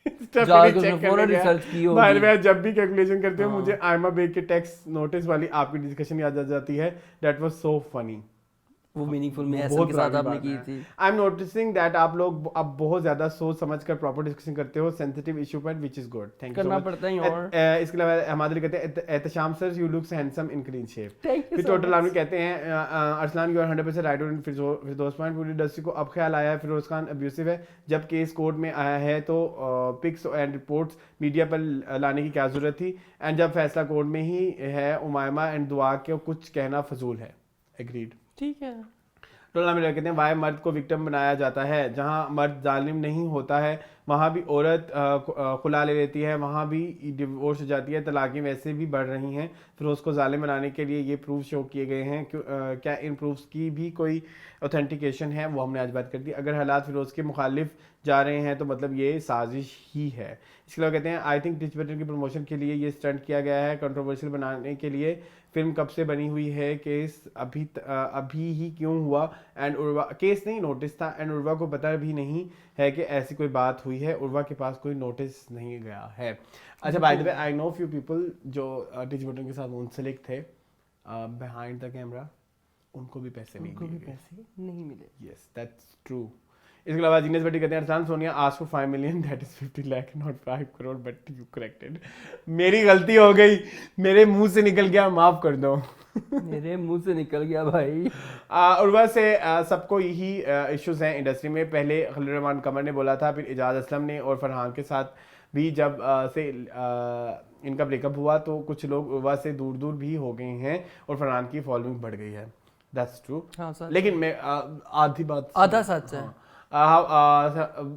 [SPEAKER 2] रिसर्च की होगी।
[SPEAKER 1] मैं जब भी कैलकुलेशन करते हो मुझे आयमा बेग के टैक्स नोटिस वाली आपकी डिस्कशन याद आ जाती है। That was so funny.
[SPEAKER 2] वो मीनिंगफुल में ऐसा के साथ आपने की थी।
[SPEAKER 1] आई एम नोटिसिंग दैट आप लोग अब बहुत ज्यादा सोच समझ कर प्रॉपर डिस्कशन करते हो सेंसिटिव इशू पर, which is good. Thank you
[SPEAKER 2] करना पड़ता है और
[SPEAKER 1] इसके अलावा हमारे कहते हैं Ehtesham sir you looks handsome in clean shape. फिर टोटल आर्मी कहते हैं Arsalan you are 100% right on Firdous point. पूरी इंडस्ट्री को अब ख्याल आया है फिरोज खान अब्यूसिव है। जब केस कोर्ट में आया है तो पिक्स एंड रिपोर्ट्स मीडिया पर लाने की क्या जरूरत थी, एंड जब फैसला कोर्ट में ही है उमायमा एंड दुआ के कुछ कहना फजूल है। एग्रीड।
[SPEAKER 2] ठीक है।
[SPEAKER 1] टोला में कहते हैं वाई मर्द को विक्टिम बनाया जाता है, जहां मर्द जालिम नहीं होता है वहां भी औरत खुला ले लेती है, वहां भी डिवोर्स हो जाती है, तलाक़ें वैसे भी बढ़ रही हैं। फिर उसको जालिम बनाने के लिए ये प्रूफ शो किए गए हैं। क्या इन प्रूफ्स की भी कोई ऑथेंटिकेशन है, वो हमने आज बात कर दी। अगर हालात फिरोज के मुखालिफ जा रहे हैं तो मतलब ये साजिश ही है। इसके अलावा कहते हैं आई थिंक टिच बटन की प्रमोशन के लिए ये स्टंट किया गया है, कंट्रोवर्शियल बनाने के लिए। फिल्म कब से बनी हुई है, केस अभी ही क्यों हुआ, एंड उर्वा केस नहीं नोटिस था, एंड उर्वा को पता भी नहीं है कि ऐसी कोई बात हुई है, उर्वा के पास कोई नोटिस नहीं गया है। अच्छा by the way I know few people जो टिच बटन के साथ मुंसलिक थे बिहाइंड द कैमरा, उनको भी पैसे नहीं मिले। Yes that's true. इसके अलावा जीनियस बटी कहते हैं Arsan Sonia ask for 5 million that is 50 lakh not 5 crore but you corrected. मेरी गलती हो गई, मेरे मुंह से निकल गया, माफ कर दो।
[SPEAKER 2] मेरे मुंह से निकल गया भाई।
[SPEAKER 1] उर्वा से सबको यही इश्यूज हैं इंडस्ट्री में। पहले खलील रहमान कमर ने बोला था, फिर इजाज़ असलम ने, और फरहान के साथ भी जब से इनका ब्रेकअप हुआ तो कुछ लोग उर्वा से दूर दूर भी हो गए हैं और फरहान की फॉलोइंग बढ़ गई है। That's true. लेकिन मैं आधी बात
[SPEAKER 2] आधा सच है।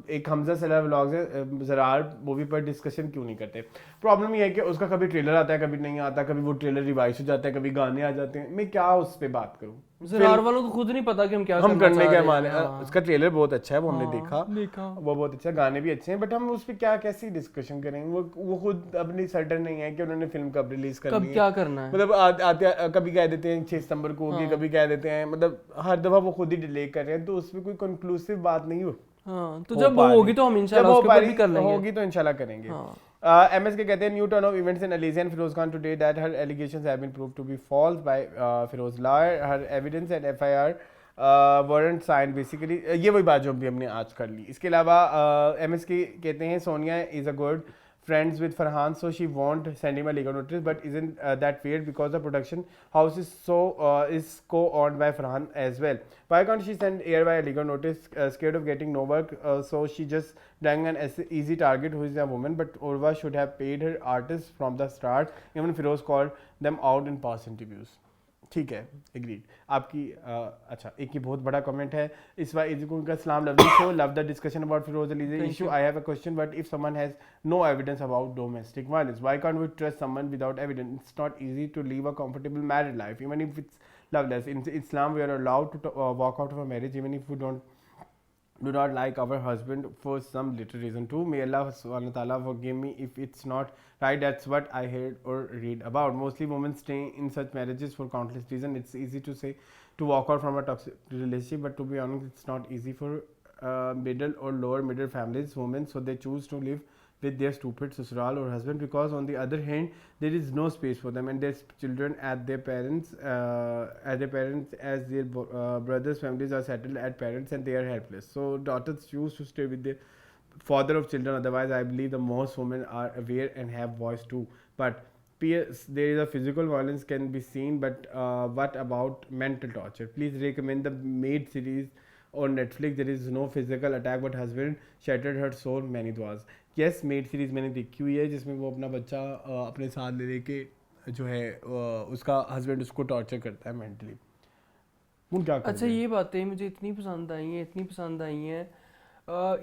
[SPEAKER 1] एक हमजा सलाह व्लॉग्स है, जरार मूवी पर डिस्कशन क्यों नहीं करते। प्रॉब्लम ये है कि उसका कभी ट्रेलर आता है, कभी नहीं आता, कभी वो ट्रेलर रिवाइज हो जाता है, कभी गाने आ जाते हैं। मैं क्या उस पर बात करूं,
[SPEAKER 2] जरार वालों को खुद नहीं पता कि हम क्या
[SPEAKER 1] करने के माने। उसका ट्रेलर बहुत अच्छा है, वो हमने देखा, वो बहुत अच्छा, गाने भी अच्छे हैं, बट हम उस पर क्या कैसी डिस्कशन करेंगे। वो खुद अपनी सर्टन नहीं है कि उन्होंने फिल्म कब रिलीज करनी है,
[SPEAKER 2] क्या करना है।
[SPEAKER 1] मतलब आते कभी कह देते हैं 6 सितंबर को होगी, कभी कह देते हैं, मतलब हर दफा वो खुद ही डिले कर रहे हैं, तो उसमें कोई कंक्लूसिव बात नहीं हो।
[SPEAKER 2] हाँ, तो जब वो होगी तो हम इंशाल्लाह उसके ऊपर भी कर लेंगे।
[SPEAKER 1] होगी तो इंशाल्लाह करेंगे। एमएस के कहते हैं new turn of events in Aliza and Feroze Khan today that her allegations have been proved to be false by Feroze lawyer, her evidence and FIR warrant sign basically, ये वही बात जो भी हमने आज कर ली. इसके अलावा MSK कहते हैं Sonia is a good friends with Farhan, so she won't send him a legal notice, but isn't that weird because the production house is co-owned by Farhan as well. Why can't she send Airby a legal notice? Scared of getting no work, so she just dang an easy target who is a woman, but Urva should have paid her artists from the start. Even Firoz called them out in past interviews. ठीक है, agreed. आपकी अच्छा, एक ही बहुत बड़ा comment है इस बार इज़ का सलाम lovely show, love the discussion about Feroze Ali issue. I have a question, but if someone has no evidence about domestic violence, why can't we trust someone without evidence? It's not easy to leave a comfortable married life even if it's loveless. In Islam we are allowed to walk out of a marriage even if we do not like our husband for some little reason too. May Allah subhanahu wa ta'ala forgive me if it's not right. That's what I heard or read about. Mostly women stay in such marriages for countless reasons. It's easy to say to walk out from a toxic relationship, but to be honest it's not easy for middle or lower middle families, women, so they choose to live with their stupid sasural or husband, because on the other hand there is no space for them and their children at their parents as their brothers' families are settled at parents and they are helpless, so daughters choose to stay with their father of children. Otherwise I believe the most women are aware and have voice too, but PS, there is a physical violence can be seen, but what about mental torture? Please recommend the Maid series on Netflix. There is no physical attack but husband shattered her soul. Many duas. Yes, Maid series मैंने देखी हुई है जिसमें वो अपना बच्चा अपने साथ ले लेके जो है उसका हस्बैंड उसको टॉर्चर करता है मेंटली. वो क्या
[SPEAKER 2] अच्छा, ये बातें मुझे इतनी पसंद आई हैं.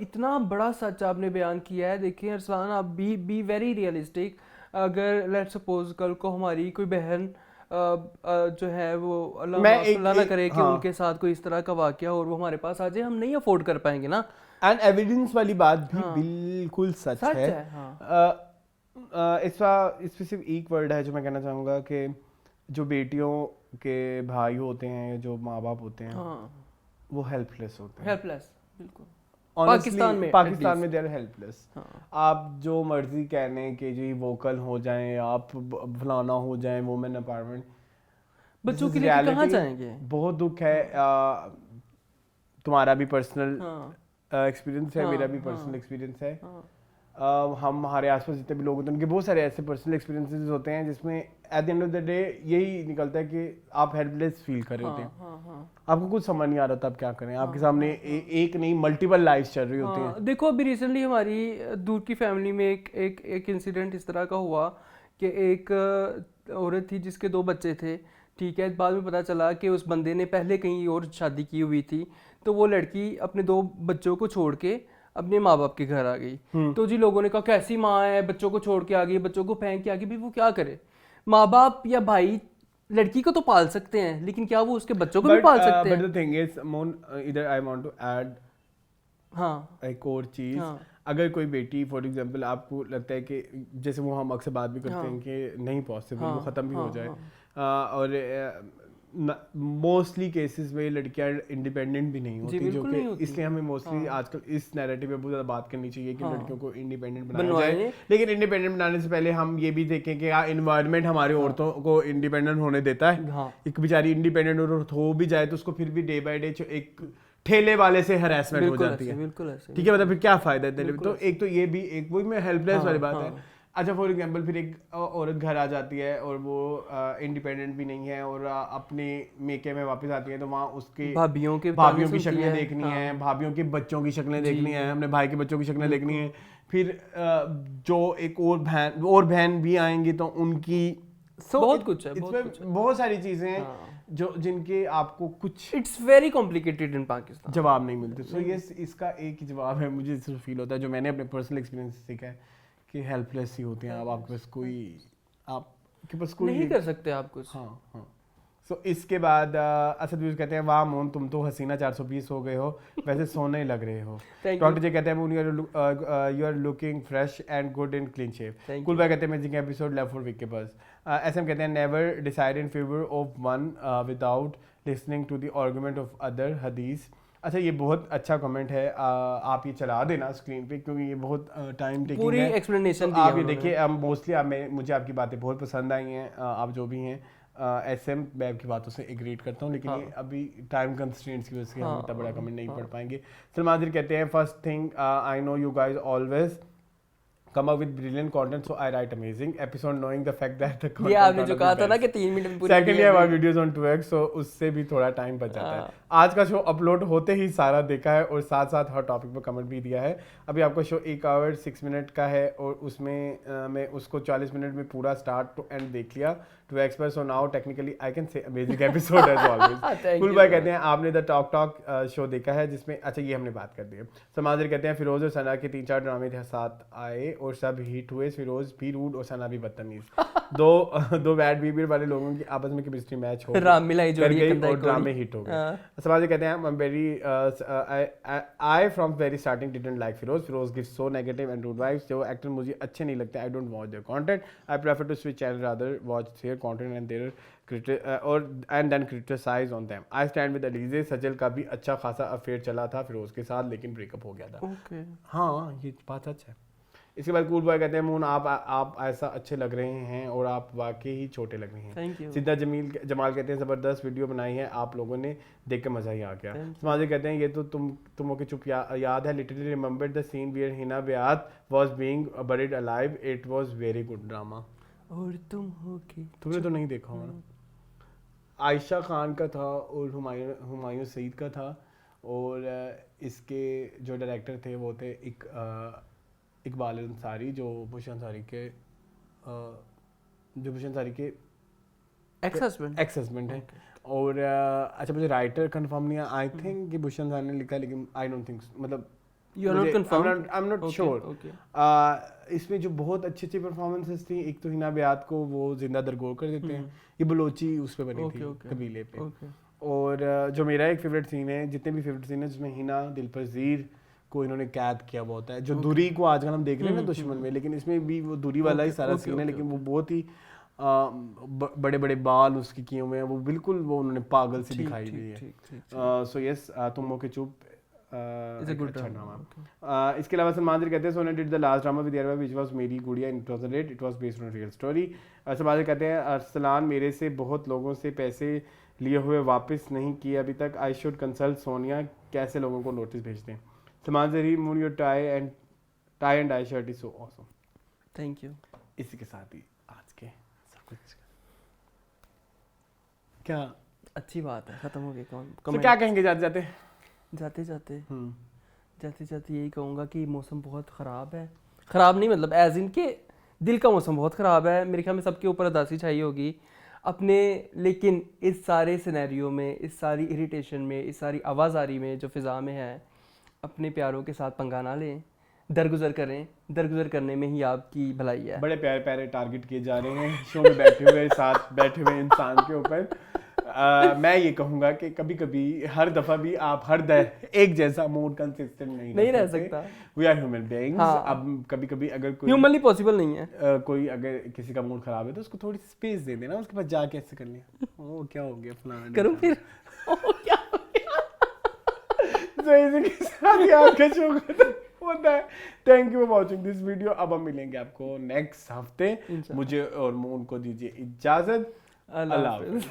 [SPEAKER 2] इतना बड़ा सच आपने बयान किया है. देखिए अरसलान, आप बी वेरी रियलिस्टिक. अगर लेट्स सपोज कल को हमारी कोई बहन जो है वो अल्लाह ना करे कि उनके साथ कोई इस तरह का वाकया और वो हमारे पास आ जाए, हम नहीं अफोर्ड कर पाएंगे ना.
[SPEAKER 1] एंड एविडेंस वाली बात भी बिल्कुल सच है. इसमें सिर्फ एक वर्ड है जो मैं कहना चाहूँगा कि जो बेटियों के भाई होते हैं, जो माँ बाप होते हैं, वो हेल्पलेस होते हैं.
[SPEAKER 2] हेल्पलेस, बिल्कुल.
[SPEAKER 1] पाकिस्तान में दे आर हेल्पलेस. आप जो मर्जी कहने कि जी वोकल हो जाएं, आप फलाना हो जाएं, वुमेन एम्पावरमेंट,
[SPEAKER 2] बच्चों के लिए कहाँ जाएंगे?
[SPEAKER 1] बहुत दुख है. तुम्हारा भी पर्सनल एक्सपीरियंस है, मेरा भी पर्सनल एक्सपीरियंस है. हमारे आसपास जितने भी लोग होते हैं उनके बहुत सारे ऐसे पर्सनल एक्सपीरियंसेस होते हैं जिसमें at the end of the day यही निकलता है कि आप हेल्पलेस फील कर रहे होते हैं. आपको कुछ समझ नहीं आ रहा था आप क्या करें. आपके सामने एक नहीं मल्टीपल लाइफ चल रही होती हैं.
[SPEAKER 2] देखो अभी रिसेंटली हमारी दूर की फैमिली में एक इंसिडेंट इस तरह का हुआ कि एक औरत थी जिसके 2 बच्चे थे. ठीक है, बाद में पता चला कि उस बंदे ने पहले कहीं और शादी की हुई थी, तो वो लड़की अपने 2 बच्चों को छोड़ के अपने माँ बाप के घर आ गई. तो जी लोगों ने कहा कैसी माँ है, बच्चों को छोड़ के आ गई, बच्चों को फेंक के आ गई. भाई वो क्या करे? माँ बाप या भाई लड़की को तो पाल सकते हैं, लेकिन क्या वो उसके बच्चों को भी पाल सकते हैं?
[SPEAKER 1] But the thing is, either I want to add एक और चीज. अगर कोई बेटी फॉर एग्जांपल आपको लगता है कि जैसे वो हम अक्सर बात भी करते हैं कि नहीं पॉसिबल, वो ख़त्म भी हो जाए, और मोस्टली केसेस में लड़कियां इंडिपेंडेंट भी नहीं होती, जो कि इसलिए हमें मोस्टली आजकल इस नैरेटिव पे बहुत ज़्यादा बात करनी चाहिए कि लड़कियों को इंडिपेंडेंट बनाया जाए. लेकिन इंडिपेंडेंट बनाने से पहले हम ये भी देखें कि इन्वायरमेंट हमारी औरतों को इंडिपेंडेंट होने देता है. एक बेचारी इंडिपेंडेंट औरत हो भी जाए तो उसको फिर भी डे बाय डे एक ठेले वाले से हरासमेंट हो जाती है. ठीक है, मतलब फिर क्या फायदा है? तो एक तो ये भी एक वही में हेल्पलेस वाली बात है. अच्छा, फॉर एग्जांपल फिर एक औरत घर आ जाती है और वो इंडिपेंडेंट भी नहीं है और अपने मेके में वापस आती है, तो वहाँ उसकी भाभीयों की शक्लें देखनी है, भाभीयों के बच्चों की शक्लें देखनी है, अपने भाई के बच्चों की शक्लें देखनी है. फिर जो एक और बहन भी आएंगी तो उनकी
[SPEAKER 2] बहुत कुछ है,
[SPEAKER 1] बहुत सारी चीजें हैं जो जिनके आपको कुछ
[SPEAKER 2] it's very complicated in Pakistan
[SPEAKER 1] जवाब नहीं मिलते. सो ये इसका एक ही जवाब है, मुझे सिर्फ फील होता है, जो मैंने अपने पर्सनल एक्सपीरियंस से सीखा है कि हेल्पलेस ही होते हैं. अब आपके पास कोई
[SPEAKER 2] नहीं कर सकते आप कुछ.
[SPEAKER 1] सो इसके बाद असद व्यूज कहते हैं वाह मोहन तुम तो हसीना 420 हो गए हो, वैसे सोने लग रहे हो. डॉक्टर जे कहते हैं you are looking fresh and good in clean shape. कुल भाई कहते हैं magic episode left for week के पास. एसएम कहते हैं never decide in favour of one without listening to the argument of other हदीस. अच्छा, ये बहुत अच्छा कमेंट है. आप ये चला देना स्क्रीन पे क्योंकि ये बहुत टाइम टेकिंग है.
[SPEAKER 2] पूरी एक्सप्लेनेशन
[SPEAKER 1] आप ये देखिए. मोस्टली मुझे आपकी बातें बहुत पसंद आई हैं, आप जो भी हैं. SM मैम की बातों से एग्रीड करता हूँ, लेकिन ये अभी टाइम कंस्ट्रेंट्स की वजह से हम इतना बड़ा कमेंट नहीं पढ़ पाएंगे। सलमान जी कहते हैं first thing I know you guys always come up with brilliant content, so I write amazing episode knowing the fact that the content
[SPEAKER 2] ये आपने जो कहा था ना कि 3 मिनट में पूरी
[SPEAKER 1] secondly I watch videos on 2x, so उससे भी थोड़ा टाइम बच जाता है। आज का शो अपलोड होते ही सारा देखा है और साथ साथ हर टॉपिक पर कमेंट भी दिया है। अभी आपका शो 1 आवर 6 मिनट का है और उसमें मैं उसको 40 मिनट में पूरा स्टार्ट टू एंड देख लिया 2x पर, so now technically I can say amazing episode as always। कुल भाई कहते हैं आपने द टॉक टॉक शो देखा है जिसमें, अच्छा ये हमने बात कर दी है। समाजर कहते हैं फिरोज और सना के 3-4 ड्रामे थे साथ आए और सब हिट हुए, फिरोज भी रूड और सना भी बदतमीज। दो बैड बिहेवियर वाले लोगों की आपस में केमिस्ट्री मैच हो गई और ड्रामे हिट हो गए। समाजर कहते हैं I from very starting didn't like Feroze gives so negative and rude vibes, जो एक्टर मुझे अच्छे नहीं लगते, I don't watch their content, I prefer to switch channel rather watch their content and there and then criticise on them. I stand with Alizeh, Sajal का भी अच्छा खासा affair चला था फिरोज के साथ, लेकिन ब्रेकअप हो गया था। हाँ ये बात सच है। इसके बाद कूल बॉय कहते हैं मून आप ऐसा अच्छे लग रहे हैं और आप वाकई ही छोटे लग रहे हैं।
[SPEAKER 2] Thank you.
[SPEAKER 1] सिद्धा जमाल कहते हैं ज़बरदस्त वीडियो बनाई है आप लोगों ने, देख के मज़ा ही आ गया। समाजी कहते हैं ये तो तुम के चुप याद है, literally remember the scene where Hina Bayat was being buried alive, it was very good drama.
[SPEAKER 2] और तुम हो के
[SPEAKER 1] तुमने तो नहीं देखा होगा। आयशा खान का था और हुमायूं सईद का था, और इसके जो डायरेक्टर थे वो थे इकबाल अंसारी, जो बुश अंसारी के एक्स हस्बैंड है। और अच्छा मुझे राइटर कंफर्म नहीं है, आई थिंक कि बुश अंसारी ने लिखा, लेकिन आई डोंट थिंक, मतलब
[SPEAKER 2] you are not confirm,
[SPEAKER 1] I am not sure. इसमें जो बहुत अच्छी परफॉर्मेंसेस थी, एक तो हिना बेआत को वो जिंदा दरगोर कर देते हैं, ये बलोची उस पे बनी थी कबीले पे। और जो मेरा एक फेवरेट सीन है, जितने भी फेवरेट सीन है जिसमें हिना दिलपजीर को इन्होंने कैद किया हुआ होता है, जो दूरी को आजकल हम देख रहे हैं ना दुश्मन में, लेकिन इसमें भी वो दूरी वाला ही सारा सीन है, लेकिन वो बहुत ही बड़े बड़े बाल उसके किए हुए हैं, वो बिल्कुल वो उन्होंने पागल से दिखाई दी है। सो यस तुम हो के चुप इज अ गुड ड्रामा। इसके अलावा सलमान जी कहते हैं Sona did the last drama with Urwa which was Meri Gudiya in 2008, it was based on real story. Salman ji कहते हैं अरसलान मेरे से बहुत लोगों से पैसे लिए हुए वापस नहीं किए अभी तक, आई शुड कंसल्ट सोनिया, कैसे लोगों को नोटिस भेजते हैं। Salman ji Moon your tie and dye shirt is so awesome.
[SPEAKER 2] Thank you.
[SPEAKER 1] इसी के साथ ही आज के सब कुछ क्या
[SPEAKER 2] अच्छी बात है, खत्म हो गई।
[SPEAKER 1] तो क्या कहेंगे जाते
[SPEAKER 2] जाते यही कहूँगा कि मौसम बहुत ख़राब है, ख़राब नहीं मतलब एज इन के दिल का मौसम बहुत ख़राब है। मेरे ख्याल में सबके ऊपर उदासी छाई होगी अपने, लेकिन इस सारे सिनेरियो में, इस सारी इरिटेशन में, इस सारी आवाज़ारी में जो फ़िज़ा में है, अपने प्यारों के साथ पंगा ना लें, दरगुजर करें, दरगुजर करने में ही आपकी भलाई है।
[SPEAKER 1] बड़े प्यारे प्यारे टारगेट किए जा रहे हैं शो में बैठे हुए इंसान के ऊपर। मैं ये कहूँगा कि कभी कभी हर दफ़ा भी आप एक जैसा मूड कंसिस्टेंट नहीं रह सकता। We are human beings. अब कभी कभी अगर कोई
[SPEAKER 2] ह्यूमनली पॉसिबल नहीं है,
[SPEAKER 1] कोई अगर किसी का मूड खराब है तो उसको थोड़ी स्पेस दे देना, उसके बाद जाके ऐसे कर लिया ओ क्या हो गया फलाना
[SPEAKER 2] करूँ फिर क्या हो गया।
[SPEAKER 1] तो इसी के साथ आज का शो होता है। Thank you for watching this video. अब हम मिलेंगे आपको नेक्स्ट हफ्ते। मुझे और मून को दीजिए इजाजत। अल्लाह हाफ़िज़।